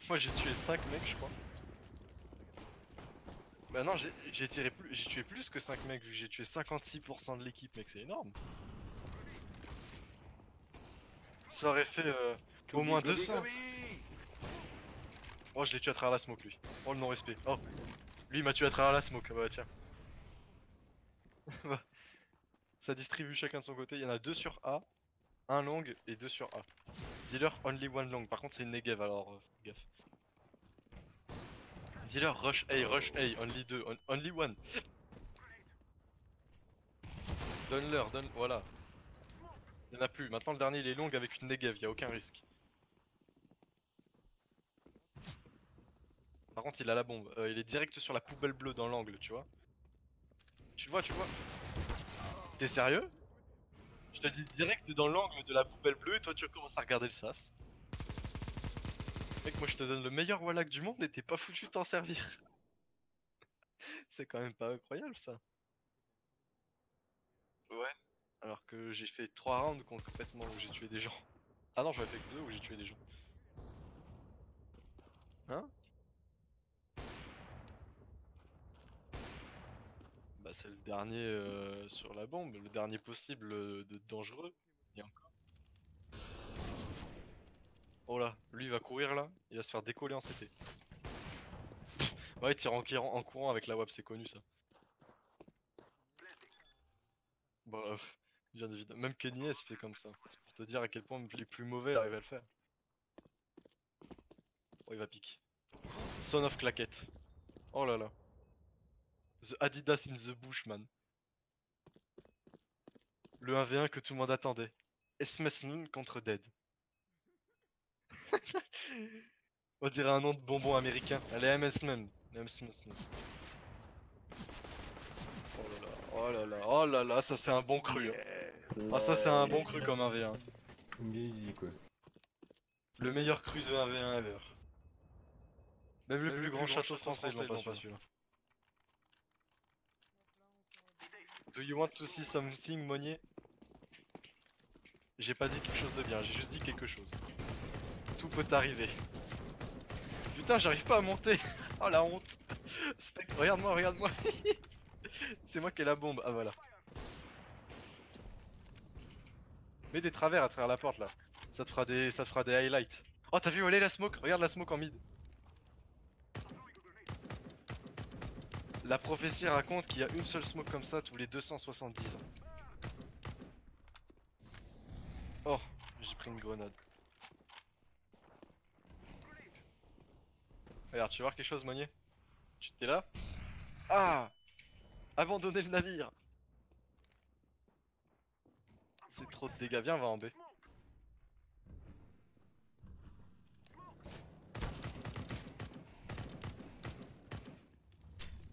Moi j'ai tué 5 mecs je crois. Bah non j'ai tué plus que 5 mecs vu que j'ai tué 56% de l'équipe mec c'est énorme. Ça aurait fait au moins 200. Oh je l'ai tué à travers la smoke lui. Oh le non respect. Oh lui il m'a tué à travers la smoke. Bah tiens. Ça distribue chacun de son côté. Il y en a 2 sur A, 1 long et 2 sur A. Dealer only one long. Par contre c'est une negev alors gaffe. Dealer rush A, only 2, only one. Donne-leur, donne. Voilà. Il y en a plus. Maintenant le dernier il est long avec une negev, y a aucun risque. Par contre il a la bombe. Il est direct sur la poubelle bleue dans l'angle, tu vois. Tu le vois, tu le vois. T'es sérieux? Je te dis direct dans l'angle de la poubelle bleue et toi tu commences à regarder le sas. Mec moi je te donne le meilleur wallach du monde et t'es pas foutu de t'en servir. C'est quand même pas incroyable ça. Ouais. Alors que j'ai fait 3 rounds complètement où j'ai tué des gens. Ah non j'en ai fait que 2 où j'ai tué des gens. Hein? Bah c'est le dernier sur la bombe, le dernier possible de dangereux. Et encore. Oh là, lui il va courir là, il va se faire décoller en CT. Ouais il tire en courant avec la WAP, c'est connu ça. Bah bien évidemment, même Kenny S fait comme ça. C'est pour te dire à quel point les plus mauvais arrivent à le faire. Oh il va pique. Son of claquette. Oh là là. The Adidas in the bush man. Le 1v1 que tout le monde attendait. Esmesman contre Dead. On dirait un nom de bonbon américain. Allez Esmesman. Oh là là, oh là là, ça c'est un bon cru. Hein. Ah ça c'est un bon cru comme 1v1. Easy quoi. Le meilleur cru de 1v1 ever. Même le plus grand château français ils l'ont pas celui-là. Do you want to see something, Monnier? J'ai pas dit quelque chose de bien, j'ai juste dit quelque chose. Tout peut arriver. Putain, j'arrive pas à monter. Oh la honte. Spectre, regarde-moi, regarde-moi. C'est moi qui ai la bombe. Ah voilà. Mets des travers à travers la porte là. Ça te fera des highlights. Oh t'as vu où elle est la smoke? Regarde la smoke en mid. La prophétie raconte qu'il y a une seule smoke comme ça tous les 270 ans. Oh, j'ai pris une grenade. Regarde, tu veux voir quelque chose, Monnier? Tu t'es là? Ah! Abandonner le navire! C'est trop de dégâts, viens, on va en B.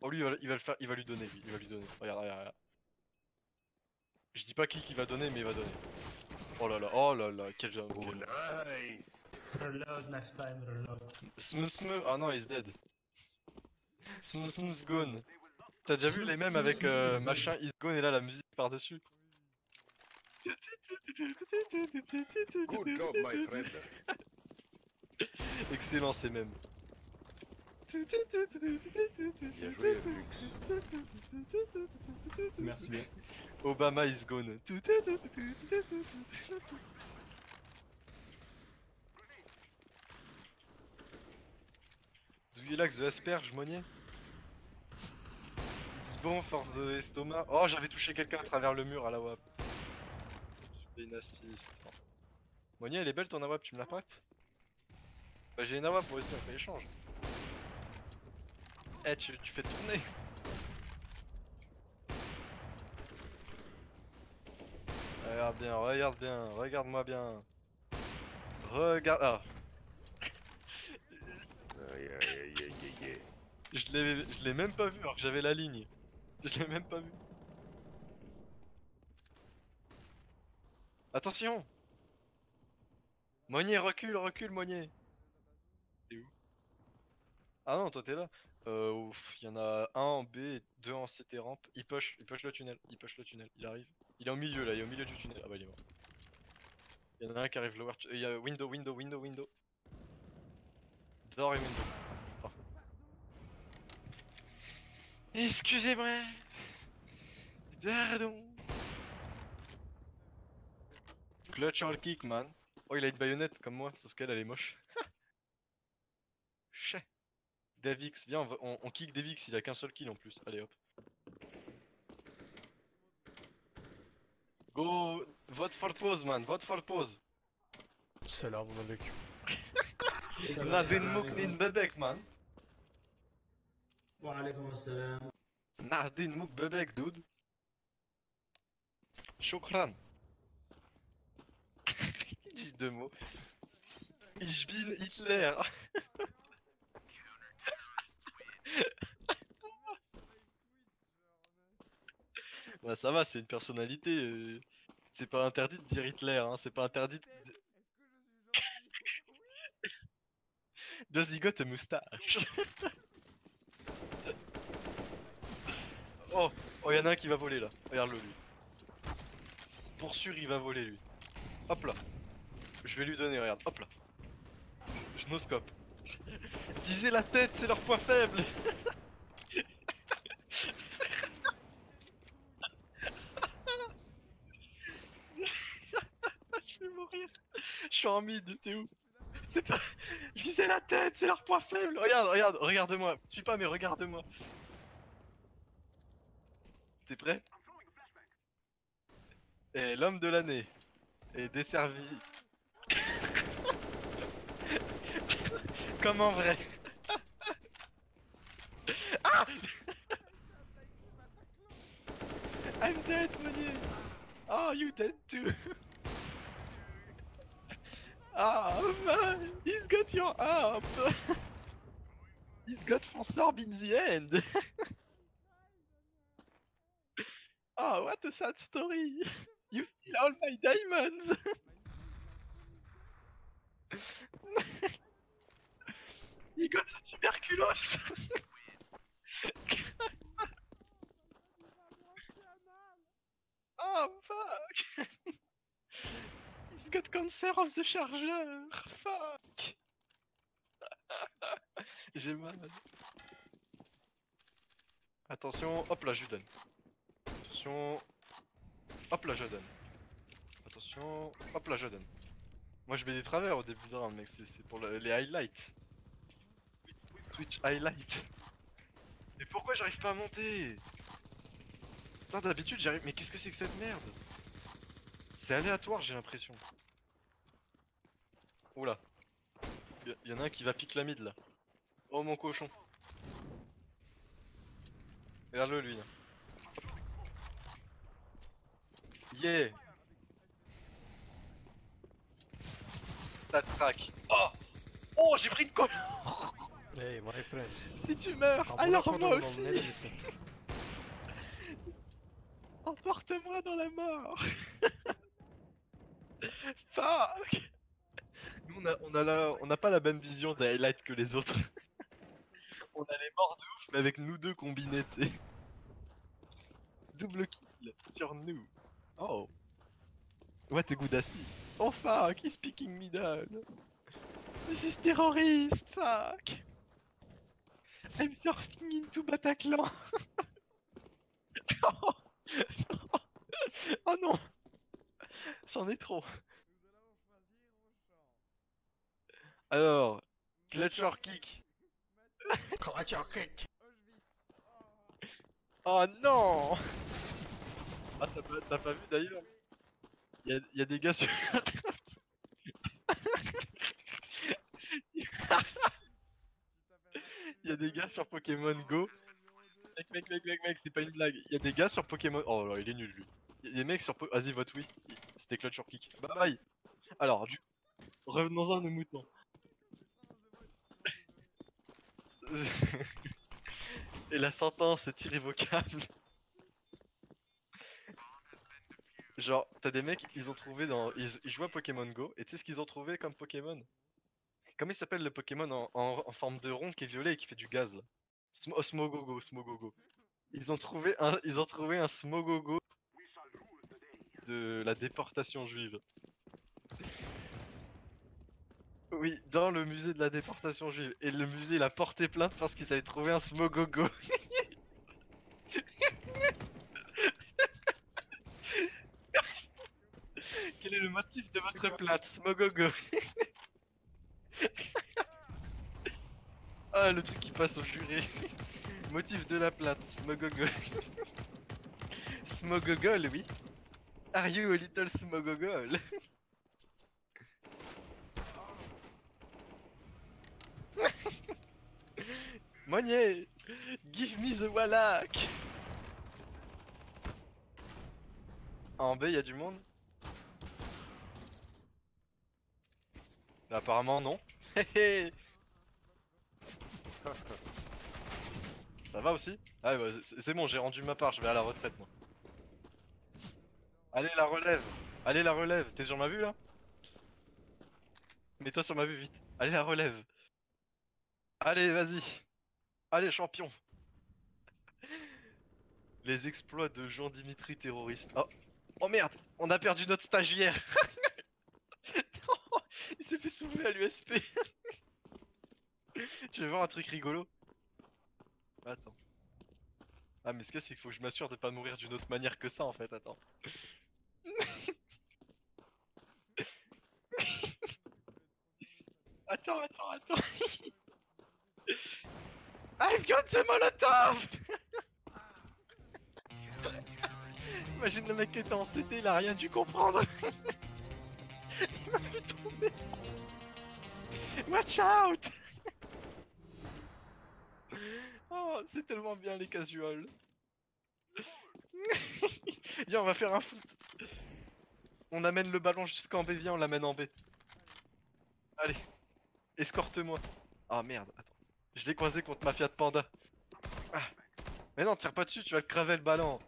Oh lui il va le faire, il va lui donner lui, il va lui donner. Regarde, regarde, regarde. Je dis pas qui va donner mais il va donner. Oh là là, quel jeu. Oh, nice. Reload next time, reload. Smooth, ah non, he's dead. Smooth gone. T'as déjà vu les mêmes avec machin is gone et là la musique par dessus. Good job, my friend. Excellent ces mêmes. Bien joué, Lux. Merci bien. Obama is gone. Do you like the asperge, Monnier? It's bon for the estomac. Oh, j'avais touché quelqu'un à travers le mur à la WAP. J'ai une assist. Monnier, elle est belle ton AWAP, tu me la prêtes? Bah j'ai une AWAP pour essayer, on fait l'échange. Eh, tu fais tourner. Regarde bien, regarde-moi bien. Regarde. Ah, Aïe, aïe, aïe, aïe, aïe, aïe. je l'ai même pas vu alors que j'avais la ligne. Je l'ai même pas vu. Attention! Monnier, recule, Monnier. T'es où? Ah non, toi t'es là. Il y en a un en B et deux en CT rampe. Il push le tunnel, il arrive. Il est au milieu là, il est au milieu du tunnel. Ah bah il est mort. Il y en a un qui arrive lower. Il y a window. Door et window. Oh. Excusez-moi. Pardon. Clutch all kick, man. Oh, il a une baïonnette comme moi, sauf qu'elle, elle est moche. Chais. Davix, viens, on kick Davix, il a qu'un seul kill en plus. Allez hop. Go, vote for pause, man, vote for pause. Selam aleyküm. Nadine Muknin bebek, man. Wa alaykoum assalam. Nadine Muk bebek, dude. Shukran. Il dit deux mots. Ich bin Hitler. Bah ça va, c'est une personnalité. C'est pas interdit de dire Hitler, hein. C'est pas interdit de... Est-ce que je suis gentil? Does he got a moustache? Oh, y'en a un qui va voler là. Regarde-le lui. Pour sûr, il va voler lui. Hop là. Je vais lui donner, regarde. Hop là. Je noscope. Viser la tête, c'est leur point faible. Je vais mourir. Je suis en mid, t'es où? C'est toi. Viser la tête, c'est leur point faible. Regarde-moi. Suis pas, mais regarde-moi. T'es prêt? Et l'homme de l'année est desservi. Comme en vrai. Ah! I'm dead, Monnier. Oh, you dead too. Ah, man, he's got your up. He's got Fonsorb in the end. Oh, what a sad story. You steal all my diamonds. He got the tuberculosis. Oh, fuck. He's got cancer of the charger. Fuck. J'ai mal. Attention, hop là, je lui donne. Attention. Hop là, je donne. Attention. Hop là, je donne. Moi, je mets des travers au début de round, mec. C'est pour les highlights. Twitch highlight. Mais pourquoi j'arrive pas à monter? Putain, d'habitude, j'arrive. Mais qu'est-ce que c'est que cette merde? C'est aléatoire, j'ai l'impression. Oula. Y en a un qui va pique la mid là. Oh mon cochon. Regarde-le lui là. Yeah. Ta track. Oh. Oh, j'ai pris une colle. Hey, my friends. Si tu meurs, Amına alors moi kodumun oğlu, aussi. ne demişsin? Emporte-moi dans la mort. Fuck. Nous on n'a pas la même vision des highlights que les autres. On a les morts de ouf, mais avec nous deux combinés, tu sais. Double kill sur nous. Oh. What a good assist. Oh fuck, he's picking middle. This is terrorist, fuck. I'm surfing into Bataclan. Oh, oh non. C'en est trop. Nous allons choisir vos champs. Alors, clutch or kick. Clutch or kick. Auschwitz. Oh non. Ah t'as pas vu d'ailleurs. Y a des gars sur... Y a des gars sur Pokémon Go. Mec, c'est pas une blague. Y a des gars sur Pokémon. Oh là, il est nul lui. Y a des mecs sur Vas-y, vote oui. C'était clutch or kick. Bye bye. Alors, revenons-en à nos moutons. Et la sentence est irrévocable. Genre, t'as des mecs, ils ont trouvé dans. Ils jouent à Pokémon Go, et tu sais ce qu'ils ont trouvé comme Pokémon? Comment il s'appelle le Pokémon en forme de rond qui est violet et qui fait du gaz là? Smogogo, Smogogo. Ils ont trouvé un Smogogo de la déportation juive. Oui, dans le musée de la déportation juive. Et le musée il a porté plainte parce qu'ils avaient trouvé un Smogogo. Quel est le motif de votre plainte, Smogogo? Ah, le truc qui passe au juré. Motif de la plainte, Smogogol. Smogogol, oui. Are you a little Smogogol? Monnier, give me the Wallach. En B, y'a du monde? Apparemment, non. Ça va aussi? Ah ouais, c'est bon, j'ai rendu ma part, je vais à la retraite moi. Allez la relève! Allez la relève! T'es sur ma vue là? Mets-toi sur ma vue vite! Allez la relève! Allez vas-y! Allez champion! Les exploits de Jean-Dimitri terroriste. Oh! Oh merde! On a perdu notre stagiaire! Il s'est fait soulever à l'USP! Tu veux voir un truc rigolo? Attends. Ah mais ce qu'il y a c'est qu'il faut que je m'assure de pas mourir d'une autre manière que ça en fait, attends. Attends. I've got the Molotov! Imagine le mec qui était en CD, il a rien dû comprendre. Il m'a fait tomber. Watch out! Oh, c'est tellement bien les casuals. Viens, on va faire un foot. On amène le ballon jusqu'en B, viens, on l'amène en B. Allez, escorte-moi. Ah merde, attends. Je l'ai croisé contre ma Fiat Panda. Ah. Mais non, tire pas dessus, tu vas te craver le ballon.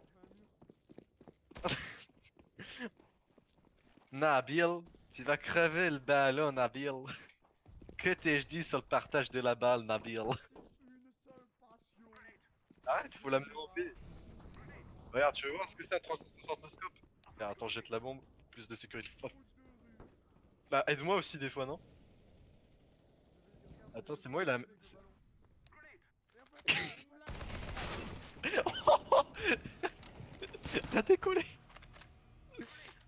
Nabil, tu vas crever le ballon, Nabil. Que t'ai-je dit sur le partage de la balle, Nabil? Une seule passion. Arrête, faut l'amener en B. Regarde, tu veux voir ce que c'est un 360 scope? Attends, jette la bombe. Plus de sécurité. Oh. Bah, aide-moi aussi des fois, non? Attends, c'est moi, il a. T'as décollé!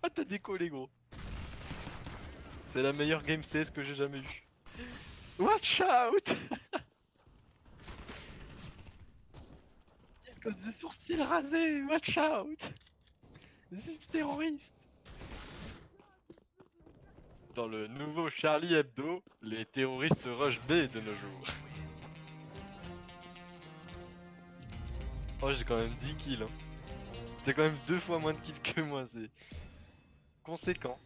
Ah, t'as décollé, gros. C'est la meilleure game CS que j'ai jamais eue. Watch out! He's got the sourcils rasés, watch out! This terroriste! Dans le nouveau Charlie Hebdo, les terroristes rush B de nos jours. Oh, j'ai quand même 10 kills. Hein. C'est quand même 2 fois moins de kills que moi, c'est conséquent.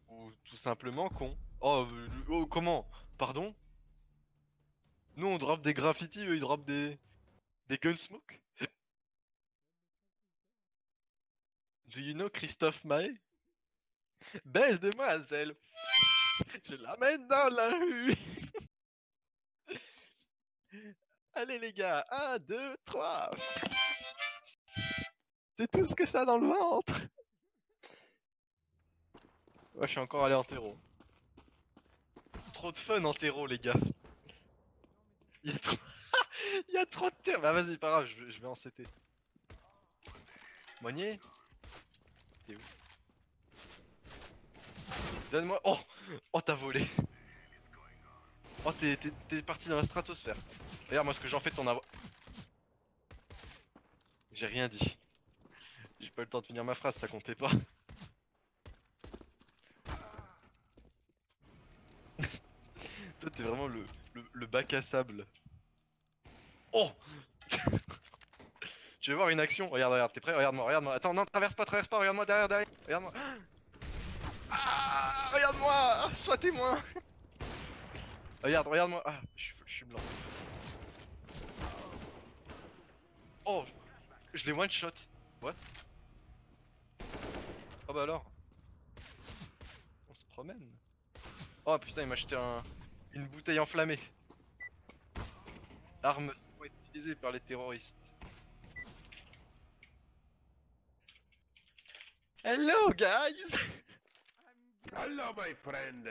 Ou tout simplement con. Oh, comment? Pardon? Nous on drop des graffitis, eux ils drop des gunsmoke. Do you know Christophe Maé? Belle demoiselle, je l'amène dans la rue. Allez les gars, 1, 2, 3. C'est tout ce que ça dans le ventre. Ouais, je suis encore allé en terreau. Trop de fun en terreau les gars. Il y a trop... Il y a trop de terre. Bah vas-y, pas grave, je vais en CT. Moigné. T'es où? Donne-moi... Oh. Oh, t'as volé. Oh, t'es parti dans la stratosphère. Regarde moi ce que j'en fais de ton avoir. J'ai rien dit. J'ai pas eu le temps de finir ma phrase, ça comptait pas. Toi t'es vraiment le bac à sable. Oh. Tu veux voir une action? Regarde, regarde, t'es prêt? Regarde-moi, regarde-moi. Attends, non, traverse pas, regarde-moi derrière, derrière. Regarde-moi. Ah, regarde-moi. Sois témoin. Regarde, regarde-moi. Ah, je suis blanc. Oh, je l'ai one shot. What? Oh bah alors. On se promène. Oh putain, il m'a acheté une bouteille enflammée. Arme souvent utilisée par les terroristes. Hello guys. Hello, my friend.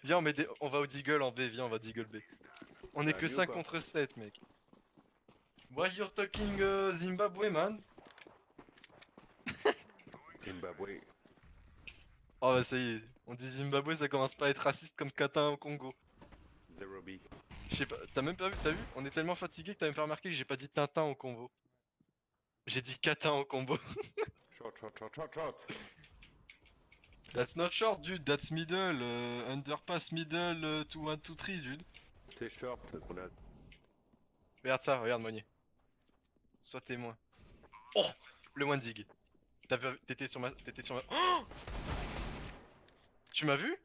Viens, on va au Deagle en B, viens, on va Deagle B. On est que Sérieux, 5 quoi? contre 7, mec. Why you're talking Zimbabwe, man? Zimbabwe. Oh bah ça y est, on dit Zimbabwe, ça commence pas à être raciste comme Kata au Congo. Zero B. Je sais pas, t'as même pas vu, t'as vu? On est tellement fatigué que t'as même pas remarqué que j'ai pas dit Tintin au Congo. J'ai dit Kata au combo. Short, short, short, short, short. That's not short, dude, that's middle, underpass middle, 2, 1, 2, 3, dude. C'est short qu'on a. Regarde ça, regarde Moigné. Sois témoin. Oh, le one zig. T'étais sur ma... Oh, tu m'as vu?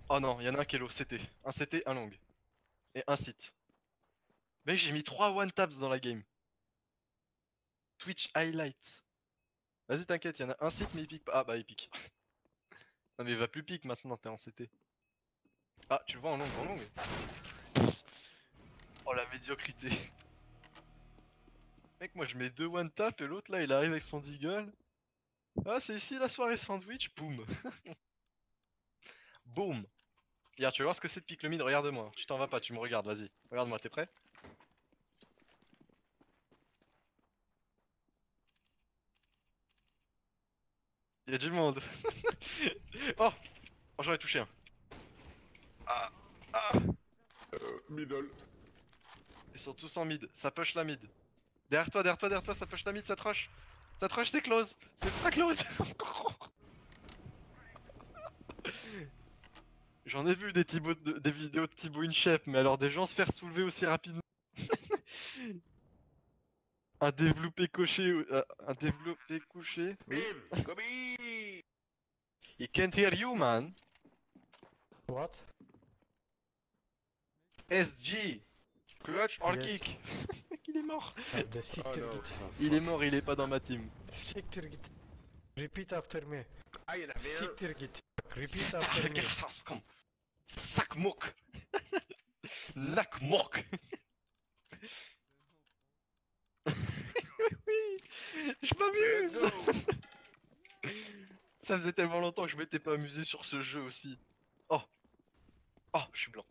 Oh non, y'en a un qui est low, CT. Un CT, un long. Et un site. Mec, j'ai mis 3 one taps dans la game. Twitch highlight. Vas-y, t'inquiète, y'en a un site mais il pique pas. Ah bah il pique. Non mais il va plus pique maintenant, t'es en CT. Ah, tu le vois en long, en long. Oh la médiocrité. Mec, moi je mets 2 one tap et l'autre là il arrive avec son deagle. Ah, c'est ici la soirée sandwich, boum. Boum. Regarde, tu veux voir ce que c'est de pique le mid, regarde-moi. Tu t'en vas pas, tu me regardes, vas-y. Regarde-moi, t'es prêt? Y'a du monde. Oh, oh j'en ai touché un. Ah, ah. Middle. Ils sont tous en mid, ça push la mid. Derrière toi, ça push la mid, ça te rush. Ça te rush, c'est close. C'est pas close. J'en ai vu des vidéos de Thibaut InShape, mais alors des gens se faire soulever aussi rapidement. Un développé couché, un développé couché. Oui. Bim. Gobi. He can't hear you, man. What? SG. Clutch or Yes. kick. Il est mort. The Oh Siktir no. Git. Il est mort, il est pas dans ma team. Siktir Git. Repeat after me. Ah, il y en avait un. Siktir Git. Repeat C'est after un me. garçon comme sac moque. Nac moque. Oui, je m'amuse. Ça faisait tellement longtemps que je m'étais pas amusé sur ce jeu aussi. Oh, oh, je suis blanc.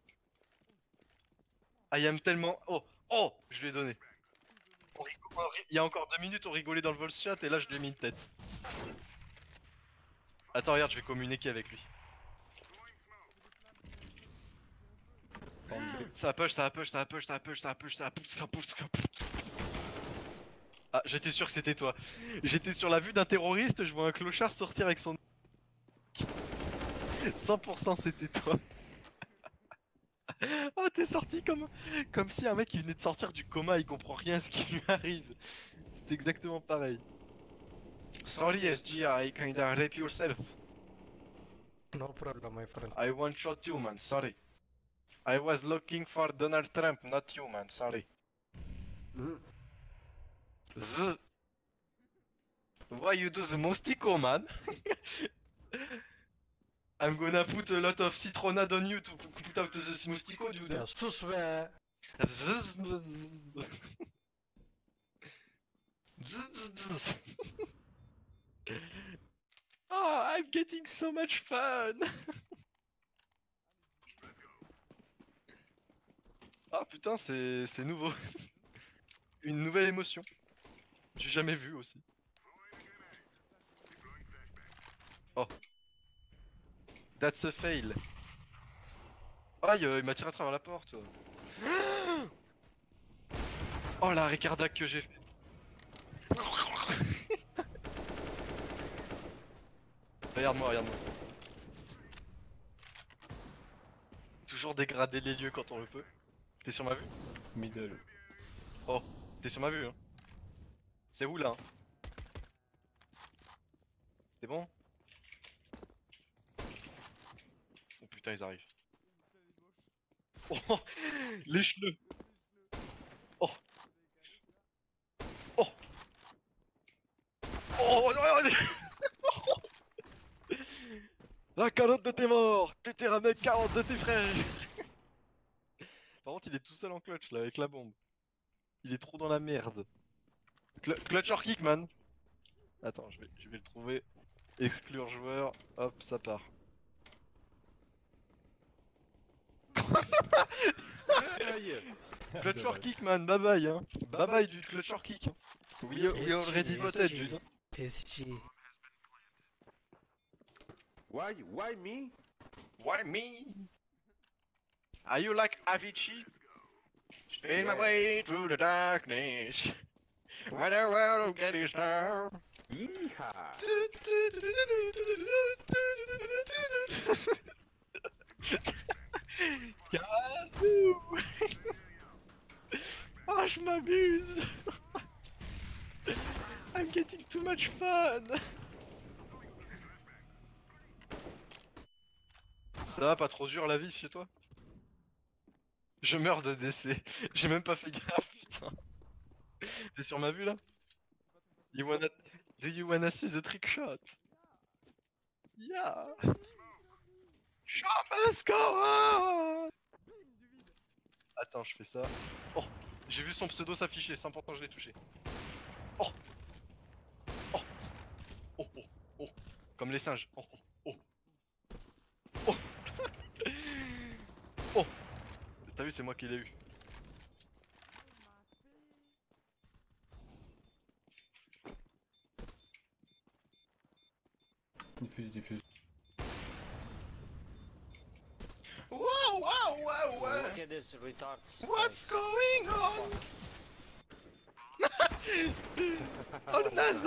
I am tellement. Oh, oh, je lui ai donné. Il y a encore 2 minutes, on rigolait dans le voice chat et là je lui ai mis une tête. Attends, regarde, je vais communiquer avec lui. Ça push, ça push, ça push, ça push, ça push, ça push, ça push, ça push. Ah, j'étais sûr que c'était toi. J'étais sur la vue d'un terroriste, je vois un clochard sortir avec son... 100% c'était toi. Oh, t'es sorti comme si un mec il venait de sortir du coma, il comprend rien à ce qui lui arrive. C'est exactement pareil. Sorry SG, I kinda rape yourself. No problem, my friend. I one shot you, man. Sorry. I was looking for Donald Trump, not you, man. Sorry. Z. Why you do the Mostico, man? I'm gonna put a lot of citronade on you to put out the Mostico, dude. Ja, sus be. Oh, I'm getting so much fun. Ah putain, c'est nouveau. Une nouvelle émotion. J'ai jamais vu aussi. Oh. That's a fail. Aïe, il m'a tiré à travers la porte. Oh la Ricardac que j'ai fait. Regarde-moi, regarde-moi. Toujours dégrader les lieux quand on le peut. T'es sur ma vue? Middle. Oh, t'es sur ma vue, hein. C'est où là? C'est bon? Oh putain, ils arrivent. Oh, lèche-le. Oh. Oh. Oh non, la carotte de tes morts. Tu t'es ramené 40 de tes frères. Par contre, il est tout seul en clutch là avec la bombe. Il est trop dans la merde. Clutch or kick, man. Attends, je vais le trouver. Exclure joueur. Hop, ça part. Clutch or kick, man. Bye bye, hein. Bye bye, dude. Clutch or kick. We already voted, dude. SG. Why me? Why me? Are you like Avicii? Spin my way through the darkness. When the world gets down. Yeehaw! Kazoo. Ah, je m'amuse. I'm getting too much fun. Ça va, pas trop dur la vie chez toi? Je meurs de décès. J'ai même pas fait gaffe, putain. T'es sur ma vue là? Do you wanna see the trick shot? Yeah. Show must go on. Attends, je fais ça. Oh, j'ai vu son pseudo s'afficher, c'est important, je l'ai touché. Oh. Oh. Oh, oh, oh. Comme les singes. Oh, oh, oh. Oh. Oh. T'as vu, c'est moi qui l'ai eu. Diffuse. Wow, wow, wow, wow. Look at this retards. What's going on? Oh le naze.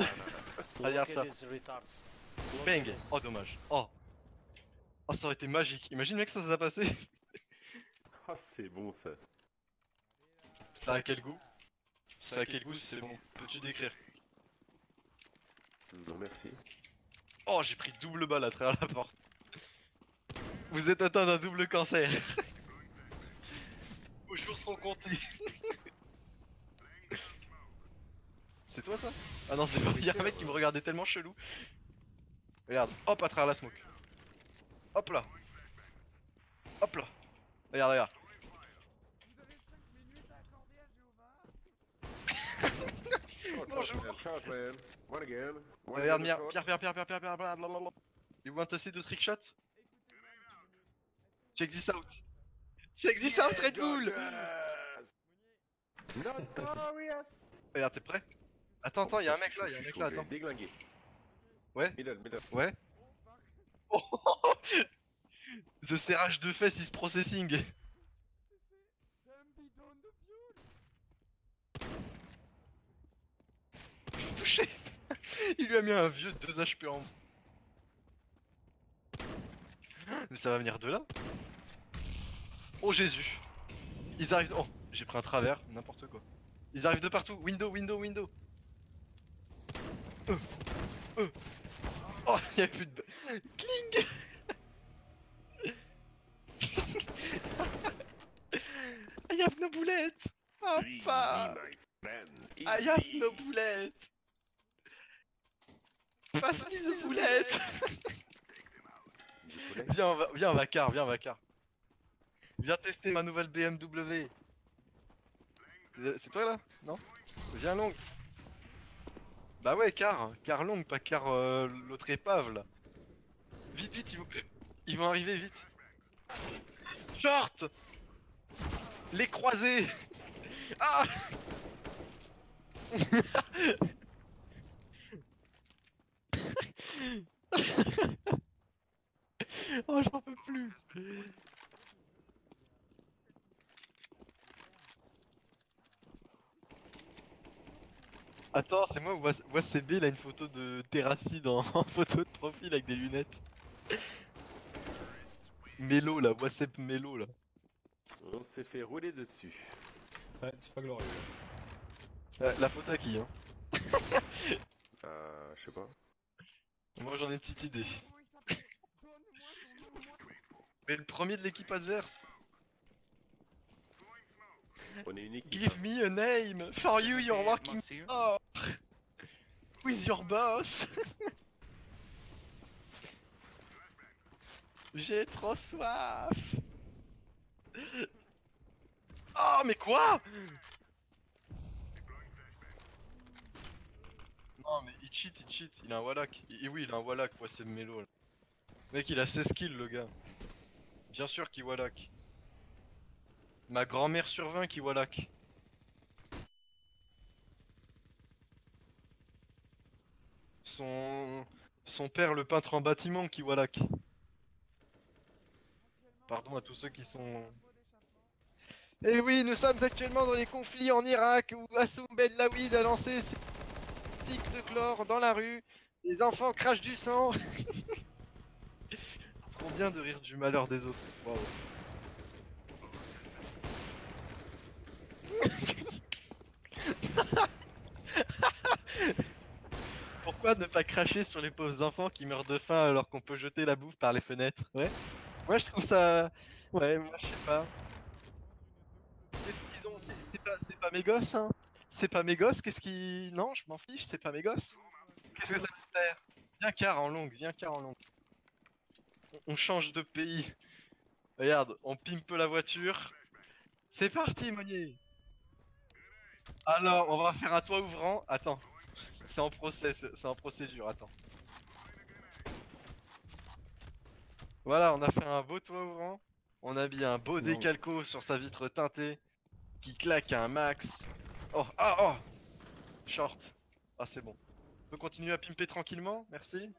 Regarde Look ça. at this retards. Look Bang. at this. Oh dommage. Oh. Oh ça aurait été magique. Imagine mec ça s'est passé. Ah, c'est bon ça. Ça a quel goût? Ça a quel goût si c'est bon? Peux-tu décrire? Non, merci. Oh j'ai pris double balle à travers la porte. Vous êtes atteint d'un double cancer. Vos jours sont comptés. C'est toi ça? Ah non c'est pas, y'a un mec qui me regardait tellement chelou. Regarde, hop à travers la smoke. Hop là. Hop là. Regarde, regarde. Vous avez 5 minutes à accorder à Jéhovah? Bonjour. Shot, man. One again. One Regarde again, Pierre, shot. Pierre, blablabla. You want to see the trick shot? Check this out. Check this out, Red Bull. Dodgers! Notorious! Regarde, t'es prêt? Attends, attends, y'a un mec là, attends. Déglingué. Ouais, Middle. ouais. Oh, the serrage de fesses is processing. C'est un bidon de fuel. Touché. Il lui a mis un vieux 2 HP en. Mais ça va venir de là? Oh Jésus. Ils arrivent. Oh, j'ai pris un travers, n'importe quoi. Ils arrivent de partout. Window. Oh, y'a plus de. Cling. I have no bullet. Oh, Easy, pas. my friend. I have Easy. no bullet. Passe me the bullet. Du poulet. Viens, on va car, viens, on va car. Viens tester ma nouvelle BMW. C'est toi là? Non? Viens long. Bah ouais, car long, pas car l'autre épave là. Vite, vite, ils vont arriver vite. Short! Les croisés! Ah! Oh, j'en peux plus! Attends, c'est moi ou WCB, il a une photo de Terracide en photo de profil avec des lunettes. Mélo là, WhatsApp Mélo là. On s'est fait rouler dessus. Ouais, c'est pas glorieux. La photo à qui hein? Je sais pas. Moi j'en ai une petite idée. Comment il s'appelle? Donne-moi son nom, moi. Mais le premier de l'équipe adverse. On est une équipe. Give me a name! For you, you're working hard! Who's your boss? J'ai trop soif! Oh, mais quoi? Non, mais il cheat, il a un Wallach. Oui, il a un Wallach, ouais, c'est Mélo là. Mec, il a 16 kills le gars. Bien sûr qu'il Wallach. Ma grand-mère sur 20 qui Wallach. Son père le peintre en bâtiment qui Wallach. Pardon à tous ceux qui sont... Eh oui, nous sommes actuellement dans les conflits en Irak où Assoum Ben Lawid a lancé ses tiques de chlore dans la rue. Les enfants crachent du sang. Trop bien de rire du malheur des autres. Waouh. Pourquoi ne pas cracher sur les pauvres enfants qui meurent de faim alors qu'on peut jeter la bouffe par les fenêtres? Ouais. Moi je trouve ça... Ouais, moi je sais pas. Qu'est-ce qu'ils ont? C'est pas mes gosses, hein? C'est pas mes gosses, qu'est-ce qui... Non, je m'en fiche, c'est pas mes gosses. Qu'est-ce que ça peut faire? Viens car en longue, viens car en longue. On change de pays. Regarde, on pimpe la voiture. C'est parti, Monnier. Alors, on va faire un toit ouvrant. Attends, c'est en process, c'est en procédure, attends. Voilà, on a fait un beau toit ouvrant. On a mis un beau décalco sur sa vitre teintée qui claque à un max. Oh, ah, oh! Short. Ah, c'est bon. On peut continuer à pimper tranquillement, merci.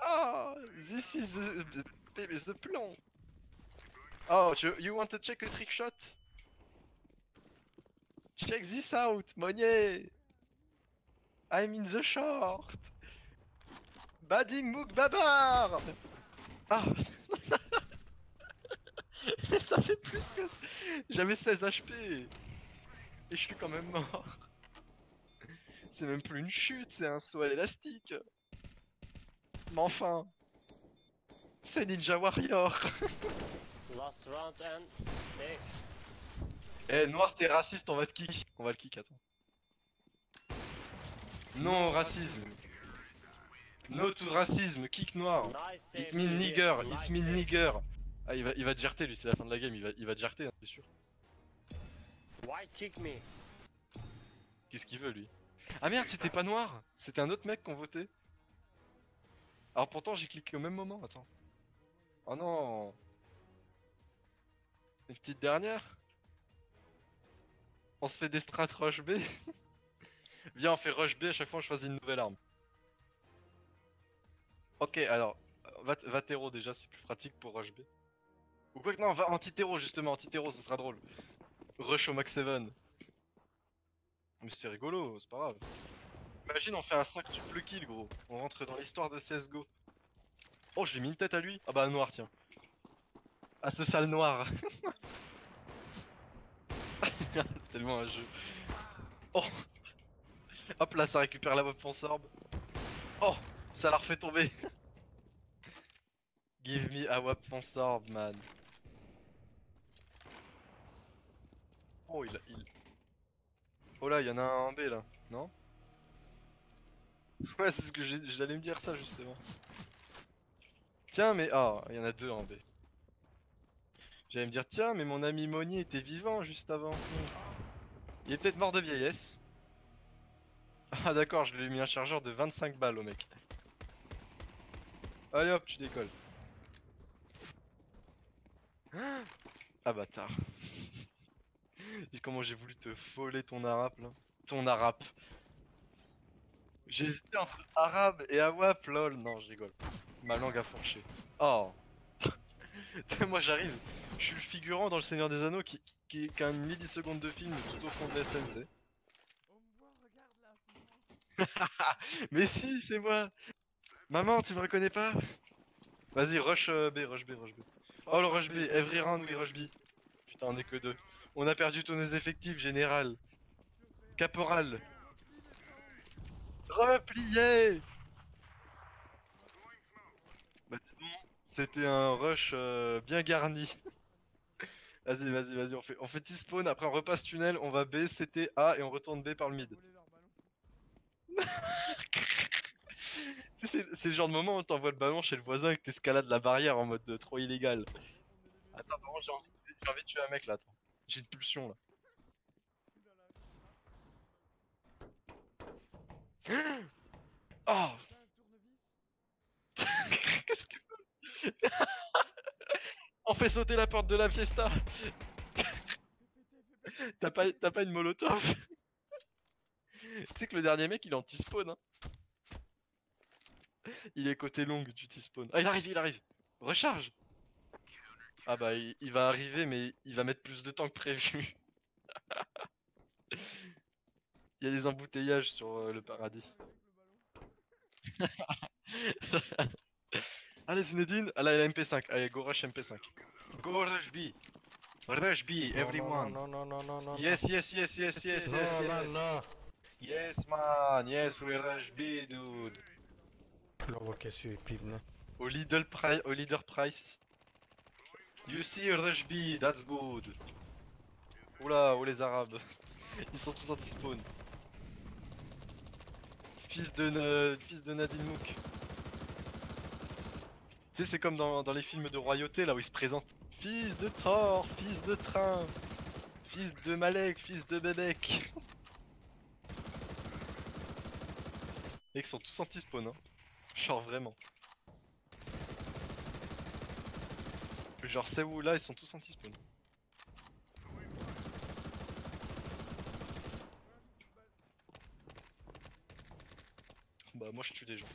Oh, this is the plan. Oh, you want to check a trick shot? Check this out, Monnier. I'm in the short. Bading Mouk Babar. Ah. Mais ça fait plus que... J'avais 16 HP. Et je suis quand même mort. C'est même plus une chute, c'est un saut à l'élastique. Mais enfin. C'est Ninja Warrior. Last round and safe. Eh, noir, t'es raciste, on va te kick. On va le kick, attends. Non au racisme. No to racisme, kick noir. Nice save. It mean Didier. nigger, Nice it mean save. nigger. Ah, il va te jarter lui, c'est la fin de la game, il va te jarter, hein, c'est sûr. Why kick me? Qu'est-ce qu'il veut lui? Ah merde, c'était pas noir, c'était un autre mec qu'on votait. Alors pourtant j'ai cliqué au même moment, attends. Oh non. Une petite dernière. On se fait des strats rush B. Viens, on fait rush B, à chaque fois on choisit une nouvelle arme. Ok, alors, va terreau déjà, c'est plus pratique pour rush B. Ou quoi que non, va anti-terreau justement, anti-terreau, ça sera drôle. Rush au max 7. Mais c'est rigolo, c'est pas grave. Imagine, on fait un 5 tuple kill, gros. On rentre dans l'histoire de CSGO. Oh, je lui ai mis une tête à lui. Ah bah, noir, tiens. Ah, ce sale noir. Tellement un jeu. Oh. Hop là, ça récupère la bombe orbe. Oh, ça la refait tomber. Give me a weapon sword, man. Oh, Oh là, il y en a un en B là, non? Ouais, c'est ce que j'allais me dire ça justement. Tiens, mais. Ah, il y en a deux en B. J'allais me dire, tiens, mais mon ami Monnier était vivant juste avant. Il est peut-être mort de vieillesse. Ah, d'accord, je lui ai mis un chargeur de 25 balles au mec. Allez hop, tu décolles. Ah, bâtard. Et comment j'ai voulu te voler ton arabe là. Ton arabe. J'ai hésité entre arabe et awap, lol. Non, je rigole. Ma langue a fourché. Oh. Moi j'arrive. Je suis le figurant dans Le Seigneur des Anneaux qui a une milliseconde de film tout au fond de la scène, tu sais. On me voit, regarde là, c'est moi. Mais si, c'est moi. Maman, tu me reconnais pas? Vas-y, rush B, rush B, rush B. Oh le rush B, every round we rush B. Putain, on est que deux. On a perdu tous nos effectifs, général. Caporal. Replié. Bah c'est bon. C'était un rush bien garni. Vas-y, vas-y, vas-y, on fait T-spawn, après on repasse tunnel, on va B, CT, A et on retourne B par le mid. Voler leur ballon. Tu sais, c'est le genre de moment où t'envoies le ballon chez le voisin et que t'escalades la barrière en mode trop illégal. Attends, par contre, j'ai envie de tuer un mec là, attends. J'ai une pulsion là. Oh. Putain, tournevis. Qu'est-ce que... On fait sauter la porte de la fiesta. T'as pas une molotov? Tu sais que le dernier mec il est anti-spawn hein. Il est côté long du T-spawn. Ah il arrive. Recharge. Ah bah il va arriver mais il va mettre plus de temps que prévu. Il y a des embouteillages sur le paradis. Allez Zinedine, ah là il a MP5, allez go rush MP5. Go rush B. Rush B, everyone. Non. Yes. Non. Yes man, yes we rush B dude. Logo che sui pin. Au leader price. You see rush B, that's good. Oula, oh les arabes. Ils sont tous anti-spawn. Fils de Nadine Mouk. Tu sais, c'est comme dans les films de royauté là où ils se présentent. Fils de Thor, fils de train, fils de Malek, fils de Bébek. Mec, ils sont tous anti-spawn hein. Genre vraiment. Genre c'est où là ils sont tous anti-spawn. Bah moi je tue des gens.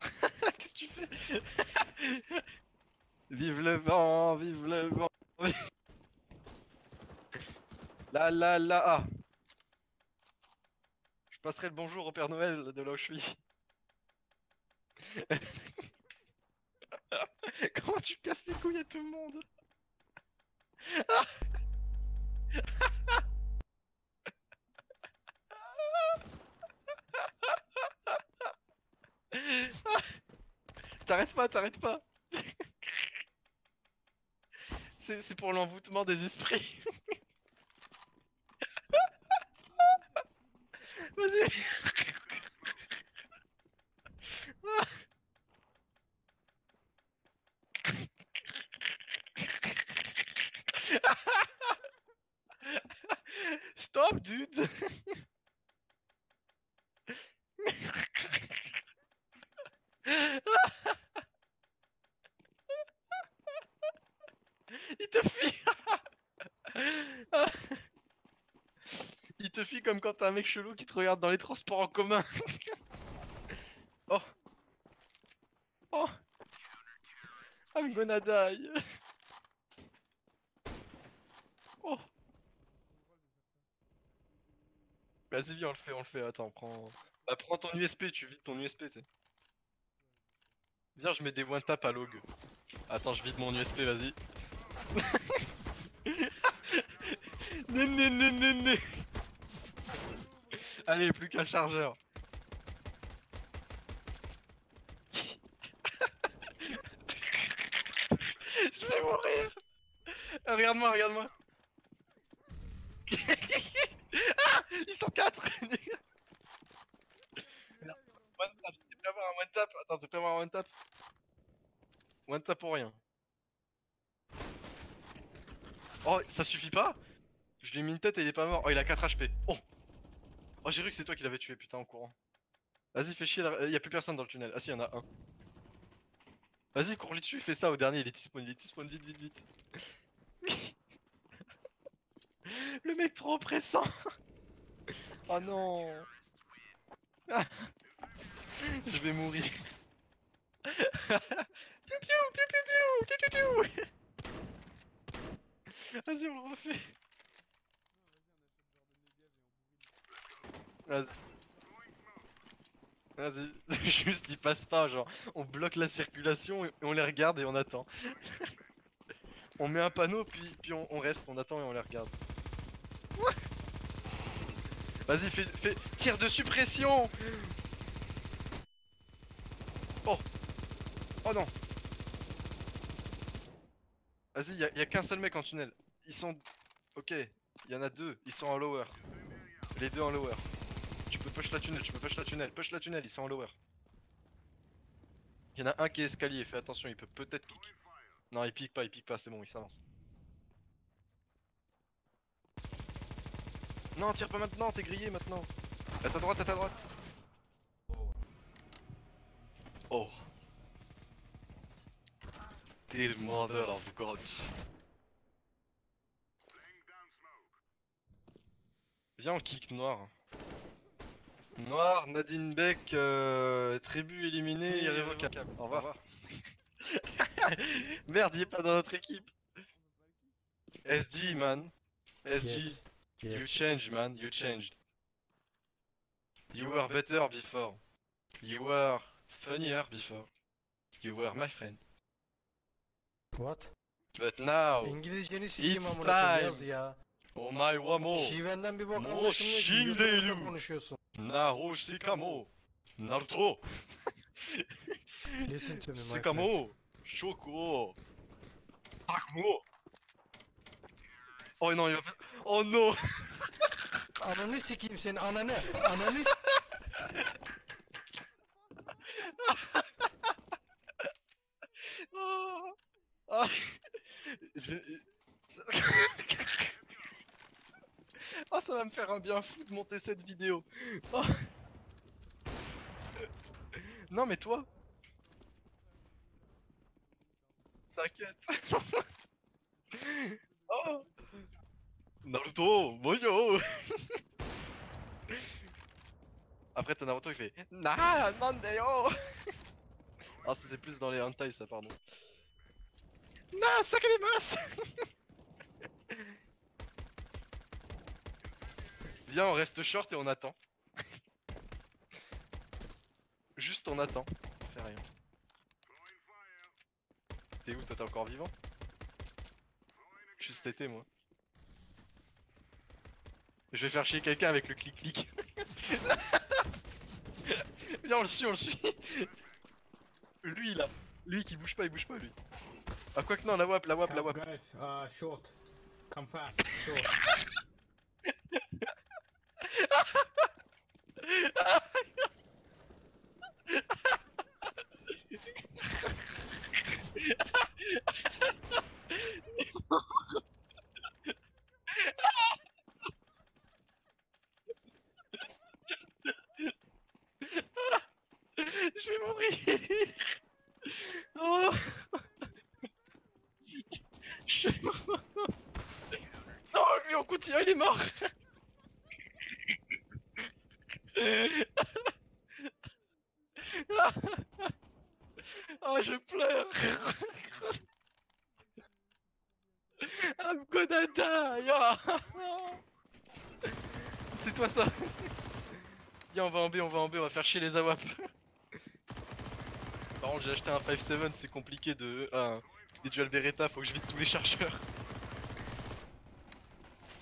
Qu'est-ce que tu fais? Vive le vent, vive le vent. Ah. Je passerai le bonjour au Père Noël de là où je suis. Comment tu casses les couilles à tout le monde? T'arrêtes pas. C'est pour l'envoûtement des esprits. Vas-y. Stop, dude. Il te fuit. Il te fuit comme quand t'as un mec chelou qui te regarde dans les transports en commun. Oh. Oh. I'm gonna die. Oh. Vas-y viens on le fait, attends prends... Bah prends ton USP, tu vides ton USP tu sais. Viens je mets des one tap à log. Attends je vide mon USP vas-y. Né. Allez plus qu'un chargeur. regarde-moi, regarde-moi. Ah, ils sont 4. One tap, t'es prêt à avoir un one tap? Attends, t'es prêt à avoir un one tap? One tap pour rien. Oh, ça suffit pas? Je lui ai mis une tête et il est pas mort. Oh, il a 4 HP. Oh! Oh, j'ai cru que c'est toi qui l'avais tué, putain, en courant. Vas-y, fais chier, là. Y a plus personne dans le tunnel. Ah si, y'en a un. Vas-y, cours lui dessus, fais ça au dernier, il est T-spawn, vite, vite, vite. Le mec trop oppressant. Oh non. Je vais mourir. Piou piou, piou piou piou, piou piou piou. Vas-y, on le refait. Vas-y. Vas-y, juste il passe pas, genre on bloque la circulation et on les regarde et on attend. On met un panneau puis on reste, on attend et on les regarde. Vas-y, fais tir de suppression. Oh. Oh non. Vas-y, y a qu'un seul mec en tunnel. Ils sont... Ok, il y en a deux, ils sont en lower. Les deux en lower. Tu peux push la tunnel, push la tunnel, ils sont en lower. Il y en a un qui est escalier, fais attention, il peut peut-être pique. Non, il pique pas, c'est bon, il s'avance. Non, tire pas maintenant, t'es grillé maintenant. À ta droite, à ta droite. Oh. Dear mother of God. Viens, on kick noir. Noir, Nadine Beck, tribu éliminé, irrévocable. Au revoir. Merde, il est pas dans notre équipe. SG, man. SG. Yes. You Yes. changed, man. You changed. You were better before. You were funnier before. You were my friend. What? But now, İngilizceni sikeyim It's amına koyayım time. yaz ya. oh my wamo, Şivenden bir bok No anlaşılmıyor ki. Shindeiru. YouTube'da konuşuyorsun. Naruto Shikamo, Naruto, Listen to me my friend. Shikamo, Shoko, Akmo. Oh non, il va pas... Oh non. Ananı sikeyim senin ananı. Ananı s- Oh, ah. Oh, ça va me faire un bien fou de monter cette vidéo. Oh. Non mais toi. T'inquiète. Oh. Naruto, moyo. Après t'as Naruto qui fait Na nandeyo. Ah ça c'est plus dans les hentai ça pardon. Na sakarimasu. Viens on reste short et on attend. Juste on attend. On fait rien. T'es où toi t'es encore vivant? Juste été moi. Je vais faire chier quelqu'un avec le clic-clic. Viens on le suit. Lui là. Lui qui bouge pas, il bouge pas lui. Ah quoi que non, la wap. Guys, short. Come fast, short. Je vais mourir. Oh. Non, lui on continue, il est mort. Oh, je pleure. I'm gonna die. C'est toi ça. Viens, on va en B, on va faire chier les AWAP. Par contre, j'ai acheté un 5-7, c'est compliqué de... des dual Beretta, faut que je vide tous les chargeurs.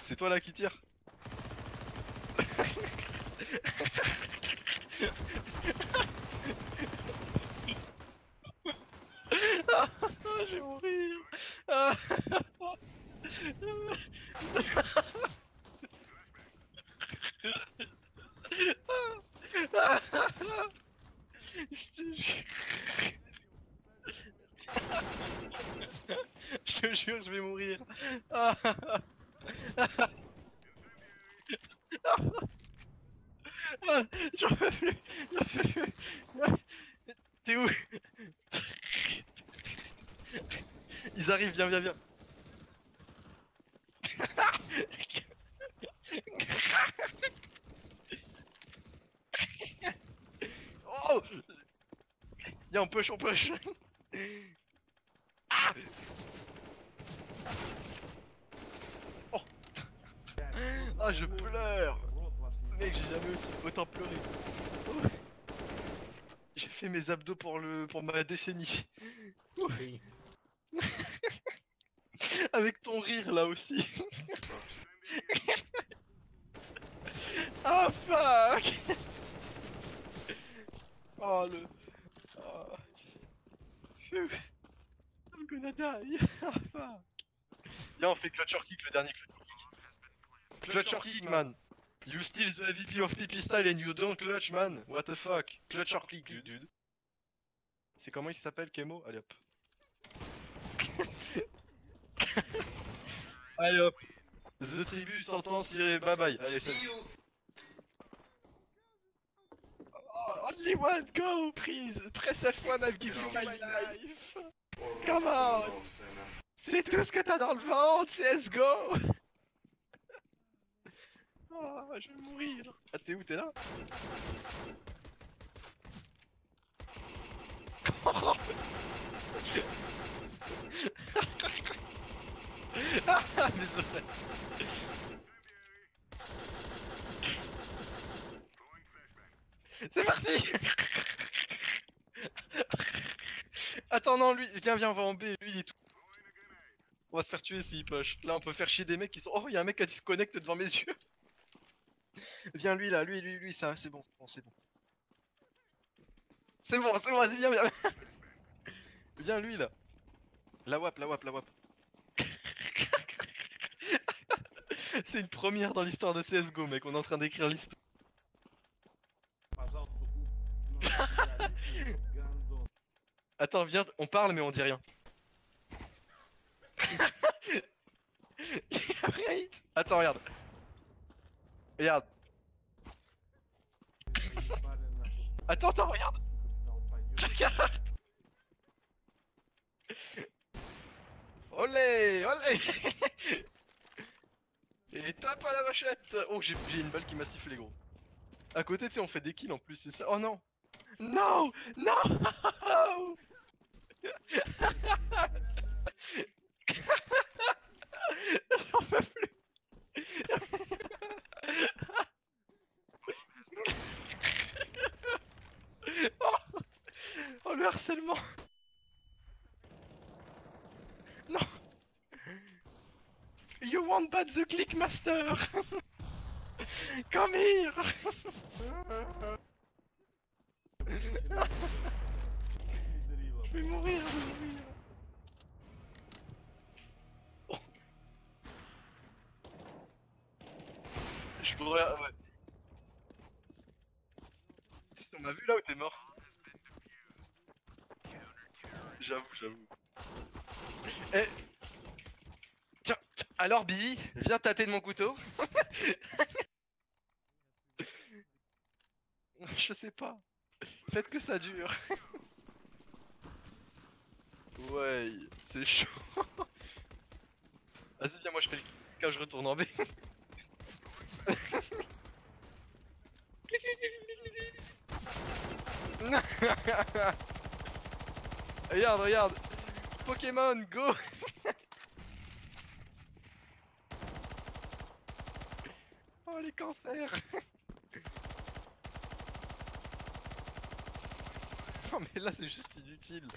C'est toi là qui tire? Je vais mourir. Je te jure, je vais mourir. Ah. J'en peux plus. J'en peux plus. T'es où? Ils arrivent, viens, viens, viens. Oh! Viens, on push, on push. Ah! Oh! Ah, je pleure. Mec, j'ai jamais aussi autant pleuré. Oh. J'ai fait mes abdos pour ma décennie. Okay. Avec ton rire là aussi. Ah fuck. Oh le... Oh. Phew. I'm gonna die. Ah fuck. Viens, on fait clutcher kick, le dernier clutcher kick. Clutcher kick, man. You steal the MVP of PP style and you don't clutch, man. What the fuck. Clutcher kick, dude. C'est comment il s'appelle, Kemo? Allez hop. Allez hop. The Tribu s'entend tirer, bye bye. Allez, salut. Oh, only one, go, please. Press F1, I've given you my life. Come on. C'est tout ce que t'as dans le ventre, CSGO. Oh, je vais mourir. Ah, t'es où? T'es là? Désolé. C'est parti. Attends, non, lui, viens, viens, on va en B, lui il est tout. On va se faire tuer s'il push. Là on peut faire chier des mecs qui sont... Oh, il y a un mec qui disconnecte devant mes yeux. Viens lui là, lui, ça, c'est bon, c'est bon. C'est bon, vas-y, viens, viens. Viens lui là. La wap. C'est une première dans l'histoire de CSGO, mec, on est en train d'écrire l'histoire. Attends, viens, on parle mais on dit rien. Attends, regarde. Regarde. Attends, regarde. Regarde. Olé. Et tape à la vachette. Oh, j'ai une balle qui m'a sifflé, gros. À côté, tu sais, on fait des kills en plus, c'est ça. Oh non. Non. J'en peux plus. Oh le harcèlement. Non. You want bad the click master. Come here. Je vais mourir. Oh. Je pourrais... Ouais. On m'a vu là où t'es mort. J'avoue. Eh. Tiens, alors Billy, viens tâter de mon couteau. Je sais pas. Faites que ça dure. Ouais, c'est chaud. Vas-y, viens, moi je fais le kick quand je retourne en B. Regarde. Pokémon, go. Oh, les cancers. Non mais là c'est juste inutile.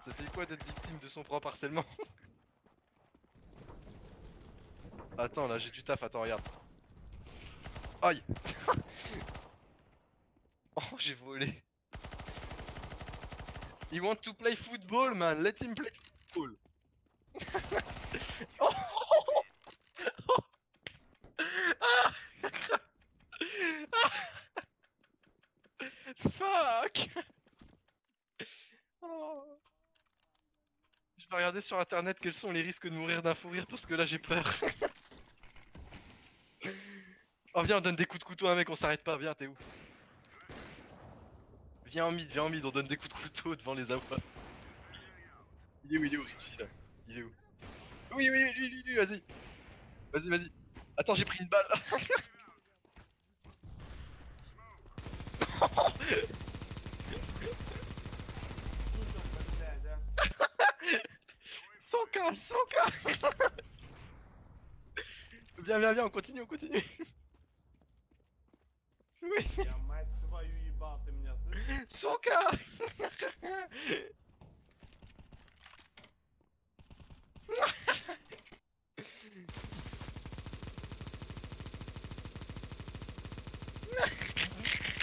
Ça fait quoi d'être victime de son propre harcèlement? Attends là j'ai du taf, attends regarde. Aïe. Oh j'ai volé. He want to play football man, let him play football. Oh. Ah. Fuck. Oh. Je vais regarder sur internet quels sont les risques de mourir d'un fou rire parce que là j'ai peur. Oh viens on donne des coups de couteau à un mec, on s'arrête pas, viens t'es où? Viens en mid, on donne des coups de couteau devant les AWP. Il est où Richie là? Il est où? Oui lui, vas-y. Vas-y. Attends j'ai pris une balle. Son cas. Viens, on continue. Oui, Я мать твою ебал, ты меня слышишь? son cas.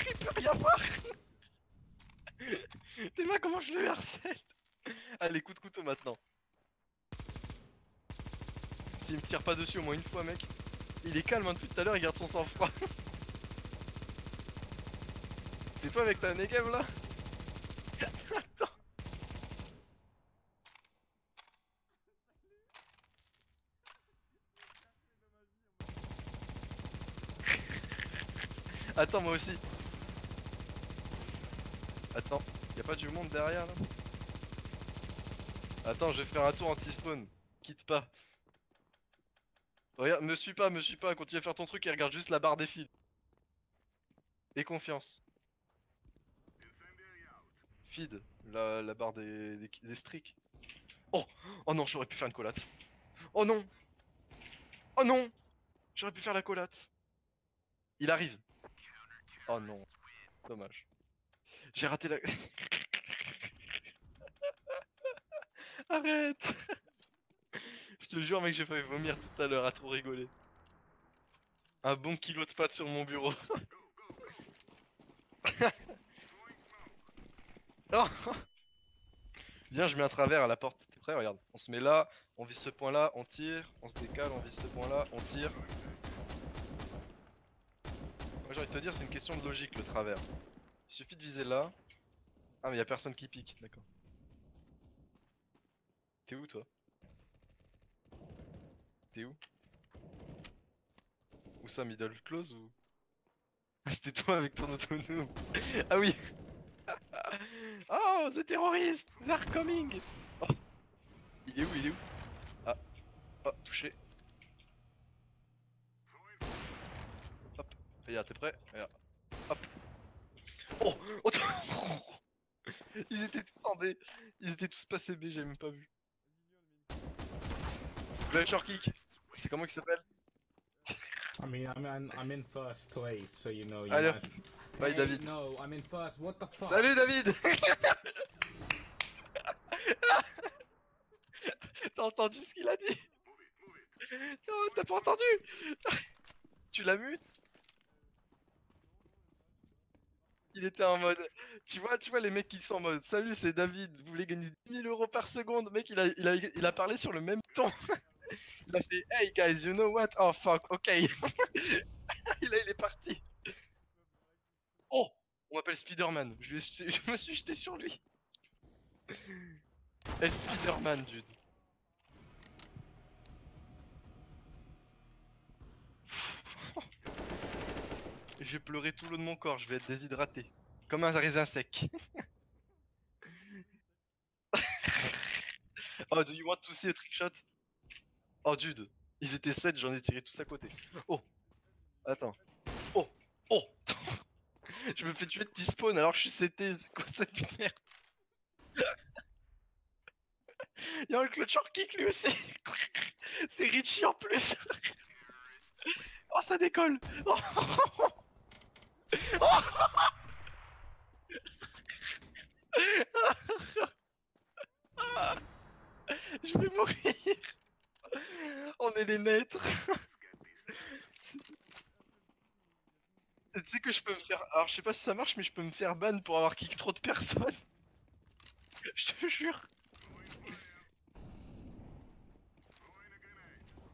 Il peut rien voir. T'es là comment je le harcèle. Allez, coup de couteau maintenant. S'il me tire pas dessus au moins une fois mec. Il est calme hein, depuis tout à l'heure, il garde son sang-froid. C'est toi avec ta Negev là? Attends. Attends moi aussi. Attends, y'a pas du monde derrière là? Attends, je vais faire un tour anti-spawn. Quitte pas. Regarde, me suis pas, continue à faire ton truc et regarde juste la barre des fils. Et confiance. Feed, la barre des streaks. Oh non, j'aurais pu faire une collate. Oh non. J'aurais pu faire la collate. Il arrive. Oh non. Dommage. J'ai raté la... Arrête. Je te jure mec, j'ai failli vomir tout à l'heure à trop rigoler. Un bon kilo de pâtes sur mon bureau. Oh. Viens, je mets un travers à la porte. T'es prêt? Regarde. On se met là, on vise ce point là, on tire, on se décale, on vise ce point là, on tire. Moi j'ai envie de te dire, c'est une question de logique le travers. Il suffit de viser là. Ah mais y'a personne qui pique, d'accord. T'es où toi? T'es où? Où ça, middle close ou? Ah c'était toi avec ton autonome. Ah oui. Oh, the terroristes, they are coming. Oh. Il est où? Ah. Oh, touché. Hop. Regarde, t'es prêt? Regarde. Hop. Oh, oh. Ils étaient tous en B. Ils étaient tous passés B, j'avais même pas vu. Flasher kick. C'est comment il s'appelle? I mean, I'm in first place, so you know. You Allez, guys... bye Hey, David. No, I'm in first. What the fuck? Salut David. T'as entendu ce qu'il a dit? Non, t'as pas entendu? Tu l'as mute? Il était en mode... Tu vois les mecs qui sont en mode... Salut, c'est David, vous voulez gagner 10 000 € par seconde? Mec, il a parlé sur le même ton. Il a fait hey guys, you know what? Oh fuck, ok. Et là il est parti. Oh, on m'appelle Spider-Man. Je me suis jeté sur lui. El Spider-Man, dude. Je vais pleurer tout l'eau de mon corps, je vais être déshydraté. Comme un raisin sec. Oh, do you want to see a trick shot? Oh, dude. Ils étaient 7, j'en ai tiré tous à côté. Oh. Attends. Oh. Je me fais tuer de T-spawn alors que je suis CT, c'est quoi cette merde? Y'a un clutcher kick lui aussi. C'est Richie en plus. Oh ça décolle. Oh. Je vais mourir. On est les maîtres. Tu sais que je peux me faire... Alors je sais pas si ça marche mais je peux me faire ban pour avoir kick trop de personnes. Je te jure.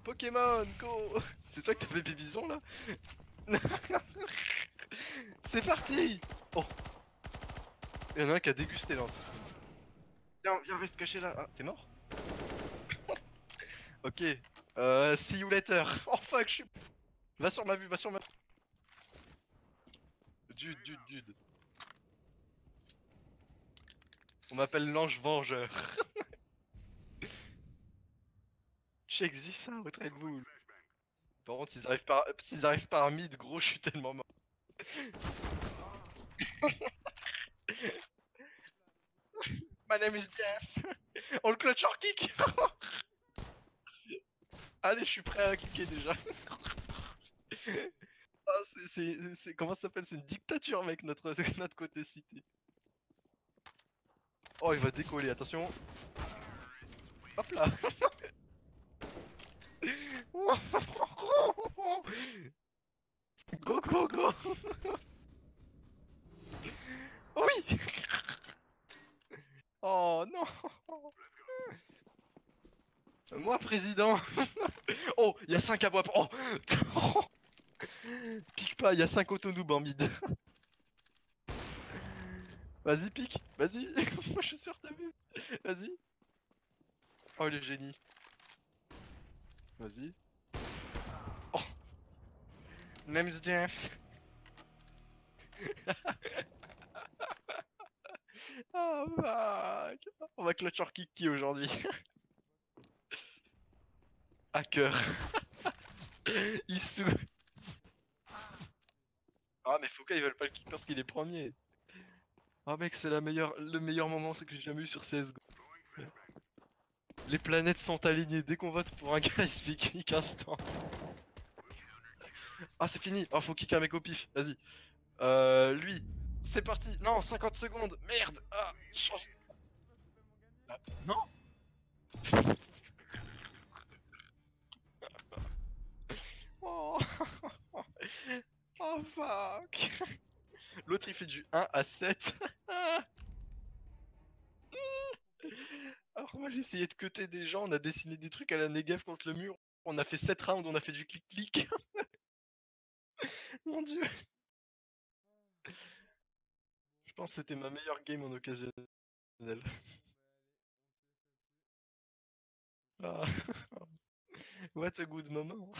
Pokémon, go. C'est toi qui t'avais Bébison là? C'est parti. Oh. Il y en a un qui a dégusté là. Viens, reste caché là. Ah, t'es mort? Ok. See you later. Oh fuck, je suis... Va sur ma vue, va sur ma... Dude. On m'appelle l'ange vengeur. Check this ça, Red Bull. Par contre, s'ils arrivent par mid, gros, je suis tellement mort. My name is Jeff. On le clutch hors kick. Allez, je suis prêt à cliquer déjà. Ah, comment ça s'appelle? C'est une dictature, mec, notre côté cité. Oh, il va décoller, attention. Hop là. Go. Oh oui. Oh non. Moi président. Oh, il y a 5 à boire. Oh. Pique pas, il y a 5 autonoobs en mid. Vas-y, pique, vas-y. Moi je suis sûr t'as vu. Vas-y. Oh le génie. Vas-y. Oh. Name's Jeff. Oh fuck. On va clutch hors kick qui aujourd'hui? Hacker. Issou. Ah mais Foucault ils veulent pas le kick parce qu'il est premier. Oh mec c'est le meilleur moment que j'ai jamais eu sur CSGO. Les planètes sont alignées, dès qu'on vote pour un gars il se fait kick instant. Ah c'est fini, oh faut kick un mec au pif, vas-y. Lui, c'est parti, non 50 secondes, merde. Ah, change. Ah, non. Oh. Oh fuck. L'autre il fait du 1 à 7. Alors moi j'ai essayé de cutter des gens, on a dessiné des trucs à la Negev contre le mur. On a fait 7 rounds, on a fait du clic-clic. Mon dieu. Je pense que c'était ma meilleure game en occasionnel. Ah. What a good moment.